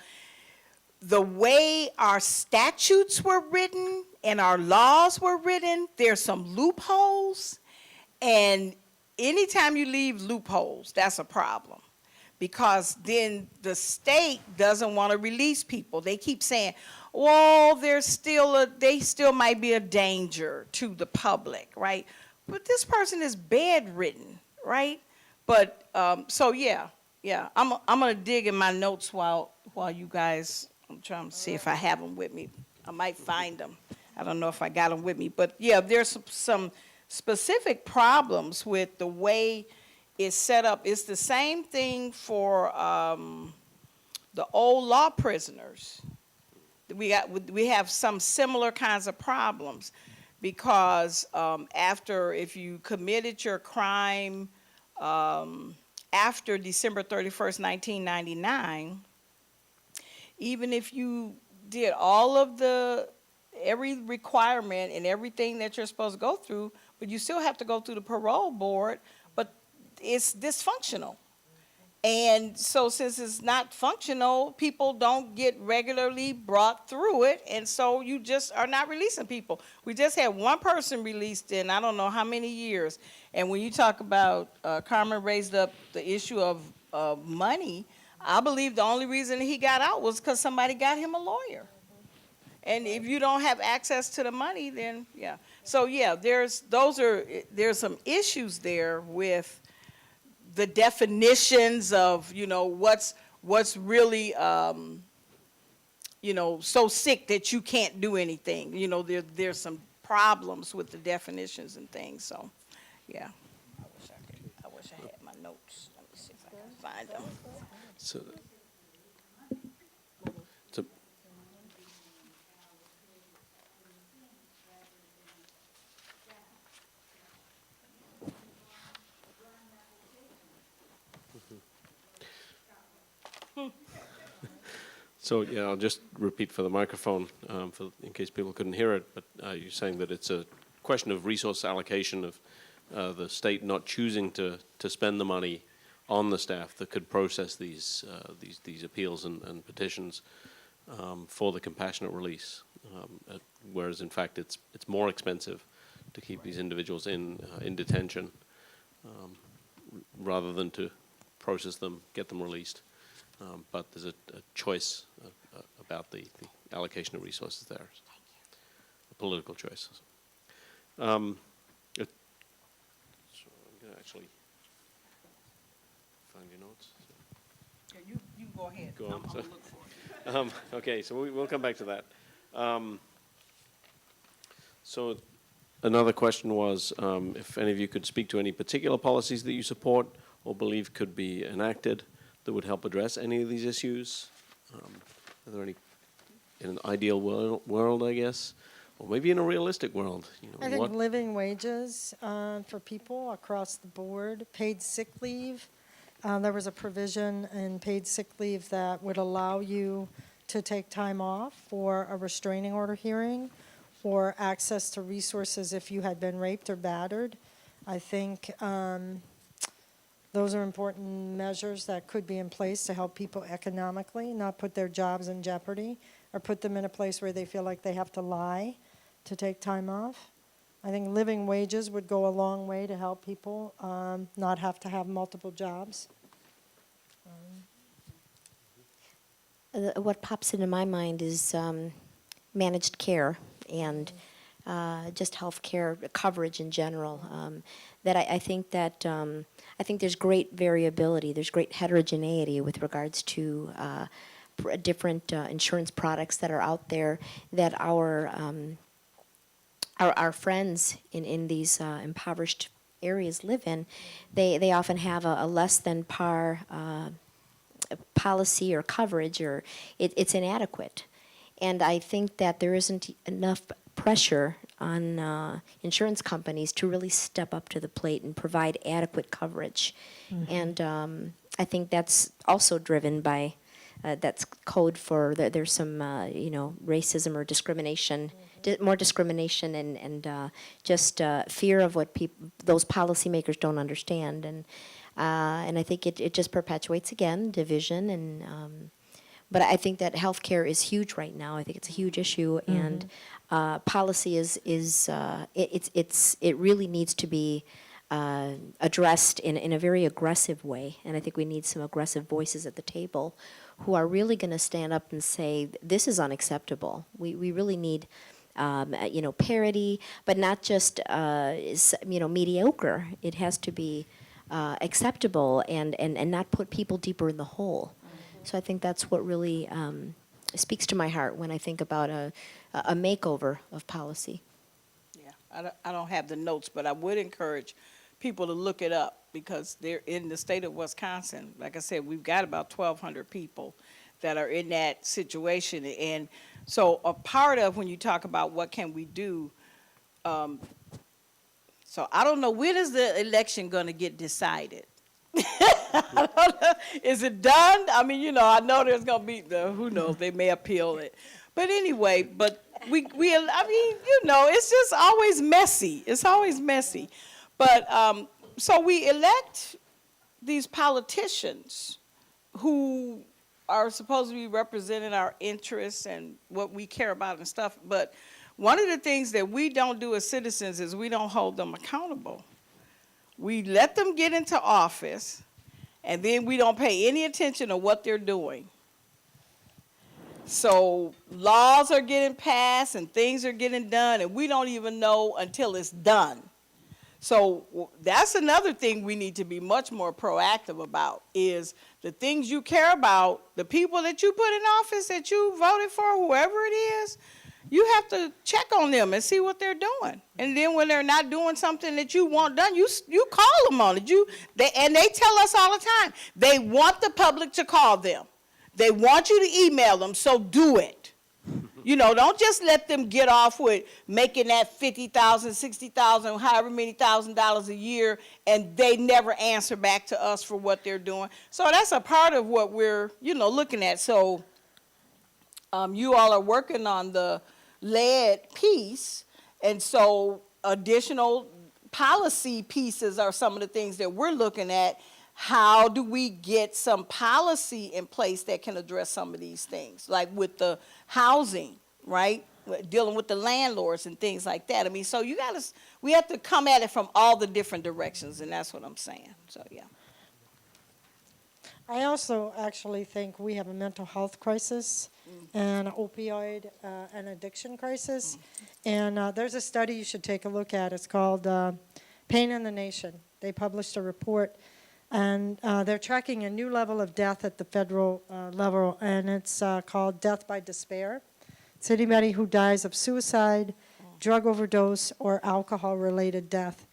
the way our statutes were written and our laws were written, there's some loopholes. And anytime you leave loopholes, that's a problem. Because then the state doesn't want to release people. They keep saying, well, they still might be a danger to the public, right? But this person is bedridden, right? But so yeah, I'm gonna dig in my notes while you guys. I'm trying to see if I have them with me. I might find them. I don't know if I got them with me, but yeah, there's some specific problems with the way it's set up. It's the same thing for the old law prisoners. We have some similar kinds of problems, because if you committed your crime after December 31st, 1999, even if you did all of every requirement and everything that you're supposed to go through, but you still have to go through the parole board, but it's dysfunctional. And so since it's not functional, people don't get regularly brought through it, and so you just are not releasing people. We just had one person released in I don't know how many years, and when you talk about, Carmen raised up the issue of money, I believe the only reason he got out was because somebody got him a lawyer. And if you don't have access to the money, then yeah. So yeah, there's some issues there with the definitions of, what's really, so sick that you can't do anything. There's some problems with the definitions and things. So, yeah. I wish I had my notes. Let me see if I can find them. So So yeah, I'll just repeat for the microphone, in case people couldn't hear it. But you're saying that it's a question of resource allocation, of the state not choosing to spend the money on the staff that could process these appeals and petitions for the compassionate release, whereas in fact it's more expensive to keep these individuals in detention rather than to process them, get them released. But there's a choice about the allocation of resources there, a political choice. So I'm going to actually find your notes. Yeah, you go ahead. Go on. I'm gonna look for it. Okay, so we'll come back to that. So another question was if any of you could speak to any particular policies that you support or believe could be enacted that would help address any of these issues. Are there any, in an ideal world, I guess, or maybe in a realistic world? I think living wages for people across the board, paid sick leave, there was a provision in paid sick leave that would allow you to take time off for a restraining order hearing or access to resources if you had been raped or battered. I think those are important measures that could be in place to help people economically, not put their jobs in jeopardy or put them in a place where they feel like they have to lie to take time off. I think living wages would go a long way to help people not have to have multiple jobs. What pops into my mind is managed care and just health care coverage in general. That I think that I think there's great variability. There's great heterogeneity with regards to different insurance products that are out there that our friends in these impoverished areas live in. They often have a less than par policy or coverage, or it's inadequate. And I think that there isn't enough pressure on insurance companies to really step up to the plate and provide adequate coverage. And I think that's also driven by, that's code for, there's some, racism or discrimination, more discrimination and just fear of what those policymakers don't understand. And I think it just perpetuates, again, division. And but I think that healthcare is huge right now. I think it's a huge issue, and policy it really needs to be addressed in a very aggressive way. And I think we need some aggressive voices at the table who are really going to stand up and say, this is unacceptable. We really need parity, but not just mediocre. It has to be acceptable and not put people deeper in the hole. So I think that's what really speaks to my heart when I think about a makeover of policy. Yeah, I don't have the notes, but I would encourage people to look it up because they're in the state of Wisconsin. Like I said, we've got about 1,200 people that are in that situation. And so a part of when you talk about what can we do, so I don't know, when is the election going to get decided? I don't know. Is it done? I mean, I know there's going to be who knows, they may appeal it. But anyway, but it's just always messy. It's always messy. But so we elect these politicians who are supposed to be representing our interests and what we care about and stuff. But one of the things that we don't do as citizens is we don't hold them accountable. We let them get into office, and then we don't pay any attention to what they're doing. So laws are getting passed and things are getting done, and we don't even know until it's done. So that's another thing we need to be much more proactive about is the things you care about, the people that you put in office that you voted for, whoever it is, you have to check on them and see what they're doing. And then when they're not doing something that you want done, you call them on it. And they tell us all the time, they want the public to call them. They want you to email them, so do it. Don't just let them get off with making that $50,000, $60,000, however many $1,000s a year, and they never answer back to us for what they're doing. So that's a part of what we're, looking at. So you all are working on the lead piece, and so additional policy pieces are some of the things that we're looking at. How do we get some policy in place that can address some of these things, like with the housing, right? Dealing with the landlords and things like that. I mean, so we have to come at it from all the different directions, and that's what I'm saying. So, yeah. I also actually think we have a mental health crisis and an opioid and addiction crisis. And there's a study you should take a look at. It's called Pain in the Nation. They published a report, and they're tracking a new level of death at the federal level, and it's called death by despair. It's anybody who dies of suicide, drug overdose, or alcohol-related death.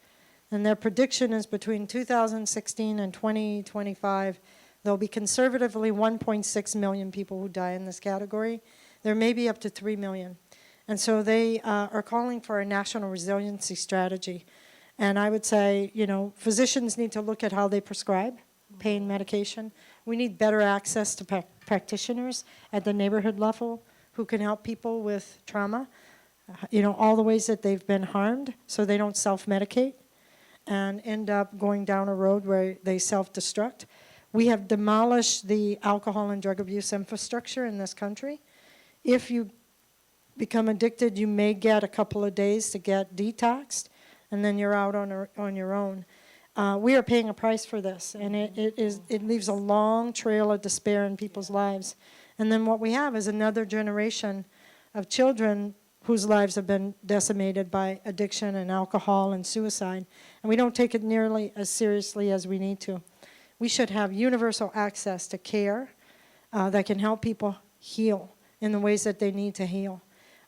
And their prediction is between 2016 and 2025, there'll be conservatively 1.6 million people who die in this category. There may be up to 3 million. And so they are calling for a national resiliency strategy. And I would say, physicians need to look at how they prescribe pain medication. We need better access to practitioners at the neighborhood level who can help people with trauma, all the ways that they've been harmed so they don't self-medicate and end up going down a road where they self-destruct. We have demolished the alcohol and drug abuse infrastructure in this country. If you become addicted, you may get a couple of days to get detoxed, and then you're out on your own. We are paying a price for this, and it leaves a long trail of despair in people's lives. And then what we have is another generation of children whose lives have been decimated by addiction and alcohol and suicide, and we don't take it nearly as seriously as we need to. We should have universal access to care that can help people heal in the ways that they need to heal.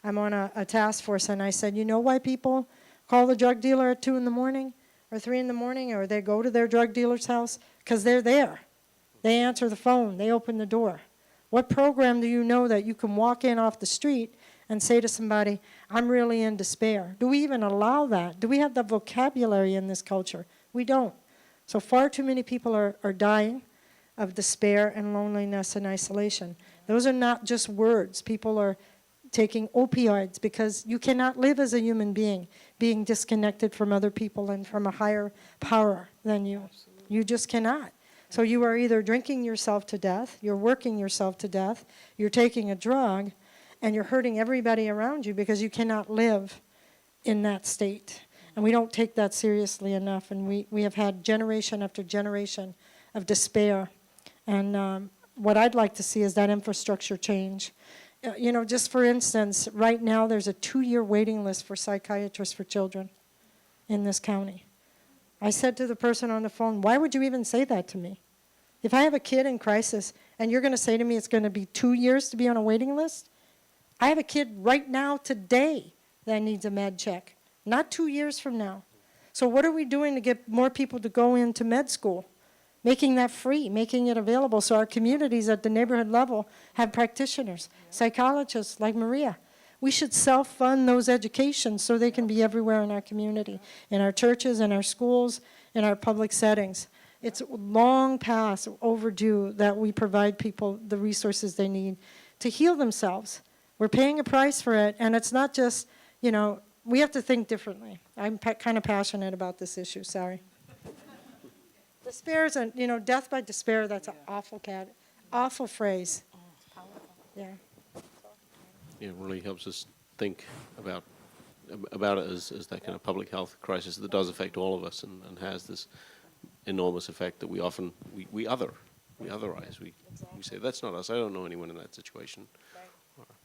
I'm on a task force, and I said, you know why people call the drug dealer at 2 in the morning or 3 in the morning, or they go to their drug dealer's house? Because they're there. They answer the phone. They open the door. What program do you know that you can walk in off the street and say to somebody, I'm really in despair? Do we even allow that? Do we have the vocabulary in this culture? We don't. So far too many people are dying of despair and loneliness and isolation. Those are not just words. People are taking opioids because you cannot live as a human being disconnected from other people and from a higher power than you. Absolutely. You just cannot. So you are either drinking yourself to death, you're working yourself to death, you're taking a drug, and you're hurting everybody around you because you cannot live in that state. And we don't take that seriously enough, and we have had generation after generation of despair. And what I'd like to see is that infrastructure change. Just for instance, right now there's a 2-year waiting list for psychiatrists for children in this county. I said to the person on the phone, why would you even say that to me? If I have a kid in crisis and you're going to say to me it's going to be 2 years to be on a waiting list, I have a kid right now today that needs a med check, not 2 years from now. So what are we doing to get more people to go into med school? Making that free, making it available so our communities at the neighborhood level have practitioners, psychologists like Maria. We should self-fund those educations so they can be everywhere in our community, in our churches, in our schools, in our public settings. It's long past overdue that we provide people the resources they need to heal themselves. We're paying a price for it, and it's not just, we have to think differently. I'm kind of passionate about this issue, sorry. Despair isn't, death by despair, that's an awful phrase. Yeah. Yeah, it really helps us think about it as that kind of public health crisis that does affect all of us and has this enormous effect that we often, we otherize. We say, that's not us, I don't know anyone in that situation. Right.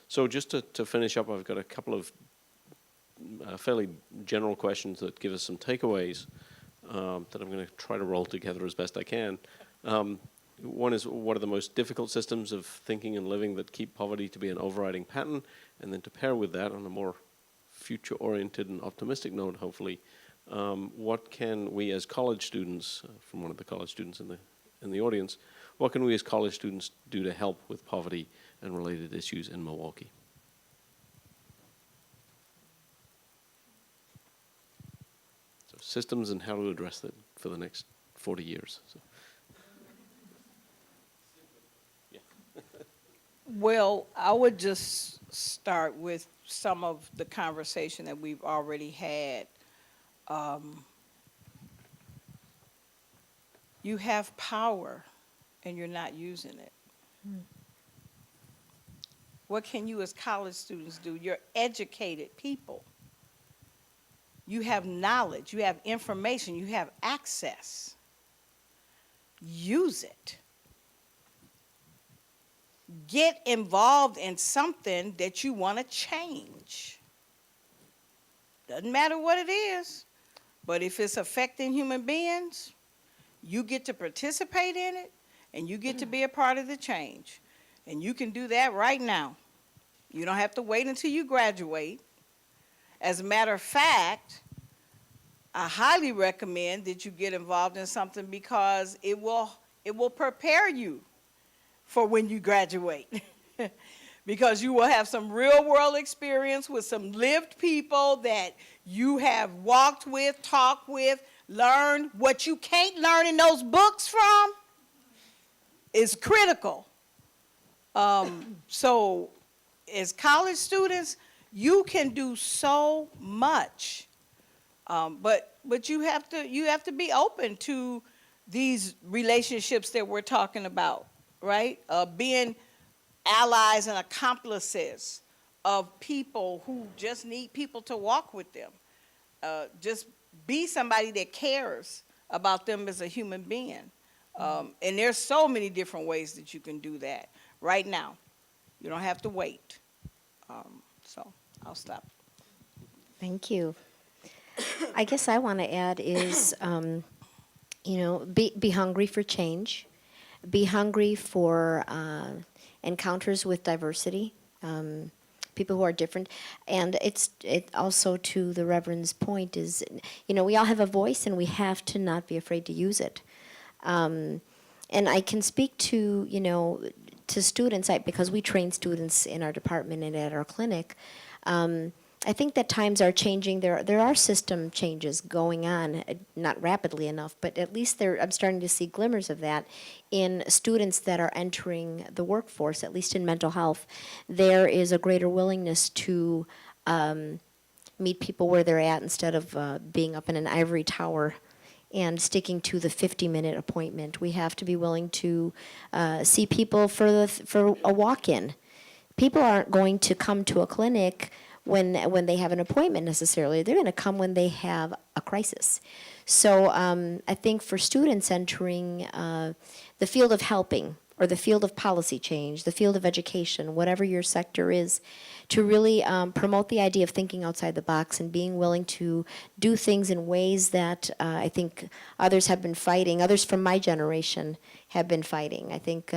So just to finish up, I've got a couple of fairly general questions that give us some takeaways that I'm going to try to roll together as best I can. One is, what are the most difficult systems of thinking and living that keep poverty to be an overriding pattern? And then to pair with that, on a more future-oriented and optimistic note, hopefully, what can we as college students, from one of the college students in the audience, what can we as college students do to help with poverty and related issues in Milwaukee? So systems and how to address them for the next 40 years. So. Well, I would just start with some of the conversation that we've already had. You have power and you're not using it. What can you as college students do? You're educated people. You have knowledge, you have information, you have access. Use it. Get involved in something that you want to change. Doesn't matter what it is, but if it's affecting human beings, you get to participate in it, and you get to be a part of the change. And you can do that right now. You don't have to wait until you graduate. As a matter of fact, I highly recommend that you get involved in something because it will prepare you for when you graduate. Because you will have some real world experience with some lived people that you have walked with, talked with, learn what you can't learn in those books from is critical. So as college students, you can do so much, but you have to be open to these relationships that we're talking about, right? Being allies and accomplices of people who just need people to walk with them. Just be somebody that cares about them as a human being. And there's so many different ways that you can do that right now. You don't have to wait. So I'll stop. Thank you. I guess I want to add is, be hungry for change, be hungry for encounters with diversity, people who are different, and it also to the Reverend's point is, we all have a voice and we have to not be afraid to use it. And I can speak to to students because we train students in our department and at our clinic. I think that times are changing. There are system changes going on, not rapidly enough, but at least I'm starting to see glimmers of that in students that are entering the workforce, at least in mental health. There is a greater willingness to meet people where they're at instead of being up in an ivory tower and sticking to the 50-minute appointment. We have to be willing to see people for a walk-in. People aren't going to come to a clinic when they have an appointment necessarily. They're going to come when they have a crisis. So I think for students entering the field of helping or the field of policy change, the field of education, whatever your sector is, to really promote the idea of thinking outside the box and being willing to do things in ways that I think others have been fighting, others from my generation have been fighting. I think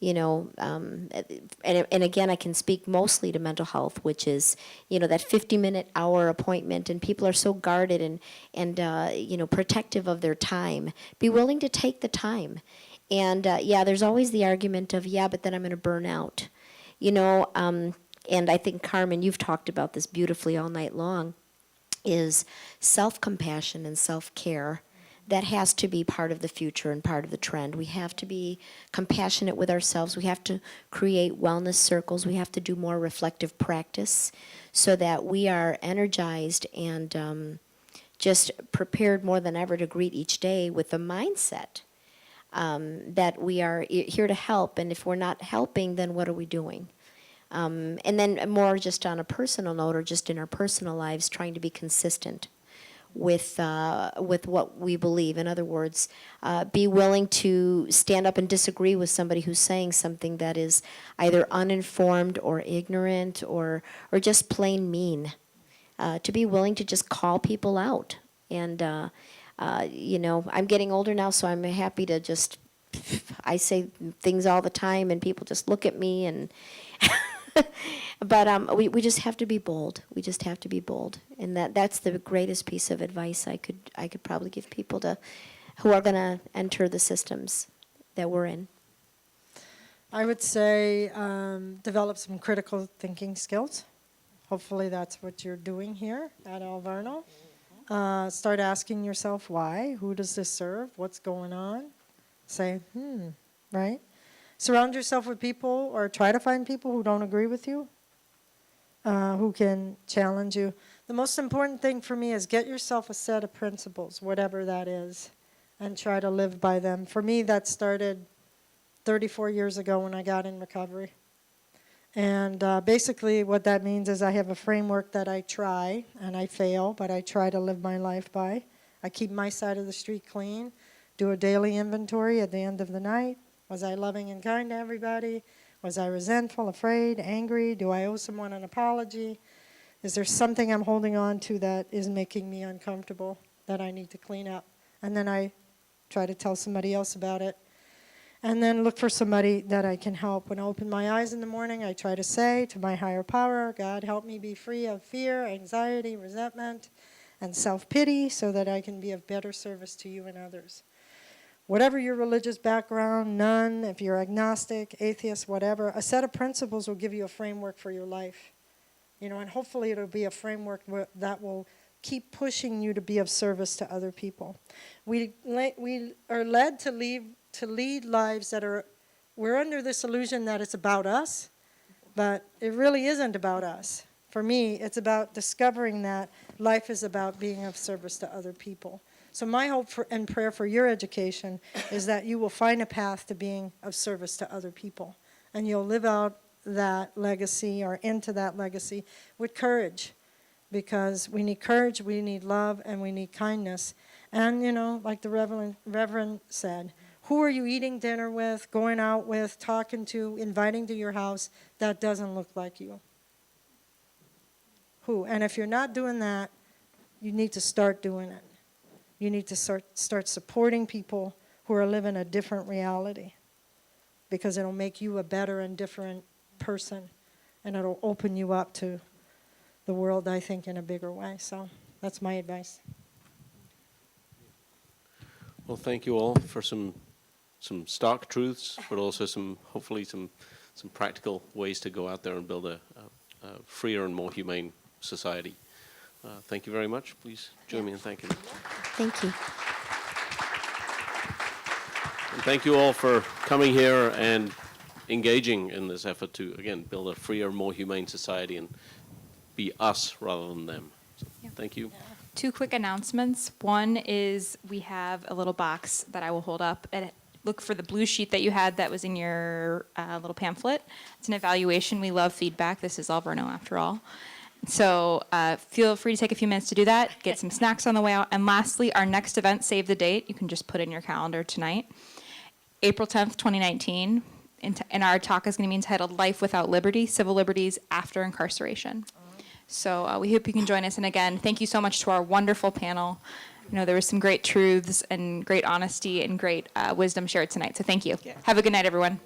and again, I can speak mostly to mental health, which is, that 50-minute hour appointment, and people are so guarded and protective of their time. Be willing to take the time. And there's always the argument of, but then I'm going to burn out. And I think, Carmen, you've talked about this beautifully all night long, is self-compassion and self-care. That has to be part of the future and part of the trend. We have to be compassionate with ourselves. We have to create wellness circles. We have to do more reflective practice so that we are energized and just prepared more than ever to greet each day with the mindset that we are here to help. And if we're not helping, then what are we doing? And then more just on a personal note or just in our personal lives, trying to be consistent with what we believe. In other words, be willing to stand up and disagree with somebody who's saying something that is either uninformed or ignorant or just plain mean. To be willing to just call people out. And, I'm getting older now, so I'm happy to just, I say things all the time and people just look at me and... But we just have to be bold. We just have to be bold, and that's the greatest piece of advice I could probably give people who are going to enter the systems that we're in. I would say develop some critical thinking skills. Hopefully that's what you're doing here at Alverno. Start asking yourself why. Who does this serve? What's going on? Say, right? Surround yourself with people or try to find people who don't agree with you, who can challenge you. The most important thing for me is get yourself a set of principles, whatever that is, and try to live by them. For me, that started 34 years ago when I got in recovery. And basically what that means is I have a framework that I try, and I fail, but I try to live my life by. I keep my side of the street clean, do a daily inventory at the end of the night. Was I loving and kind to everybody? Was I resentful, afraid, angry? Do I owe someone an apology? Is there something I'm holding on to that is making me uncomfortable that I need to clean up? And then I try to tell somebody else about it. And then look for somebody that I can help. When I open my eyes in the morning, I try to say to my higher power, God, help me be free of fear, anxiety, resentment, and self-pity so that I can be of better service to you and others. Whatever your religious background, none, if you're agnostic, atheist, whatever, a set of principles will give you a framework for your life. And hopefully it'll be a framework that will keep pushing you to be of service to other people. We are led to lead lives that are, we're under this illusion that it's about us, but it really isn't about us. For me, it's about discovering that life is about being of service to other people. So my hope and prayer for your education is that you will find a path to being of service to other people, and you'll live out that legacy or into that legacy with courage, because we need courage, we need love, and we need kindness. And, you know, like the Reverend said, who are you eating dinner with, going out with, talking to, inviting to your house that doesn't look like you? Who? And if you're not doing that, you need to start doing it. You need to start supporting people who are living a different reality, because it'll make you a better and different person, and it'll open you up to the world, I think, in a bigger way. So that's my advice. Well, thank you all for some stark truths, but also hopefully some practical ways to go out there and build a freer and more humane society. Thank you very much. Please join me in thanking them. Thank you. And thank you all for coming here and engaging in this effort to, again, build a freer, more humane society and be us rather than them. So, thank you. Two quick announcements. One is we have a little box that I will hold up, and look for the blue sheet that you had that was in your little pamphlet. It's an evaluation. We love feedback. This is Alverno, after all. So feel free to take a few minutes to do that, get some snacks on the way out. And lastly, our next event, save the date. You can just put in your calendar tonight. April 10th, 2019. And our talk is going to be entitled Life Without Liberty, Civil Liberties After Incarceration. So we hope you can join us. And again, thank you so much to our wonderful panel. You know, there was some great truths and great honesty and great wisdom shared tonight. So thank you. Have a good night, everyone.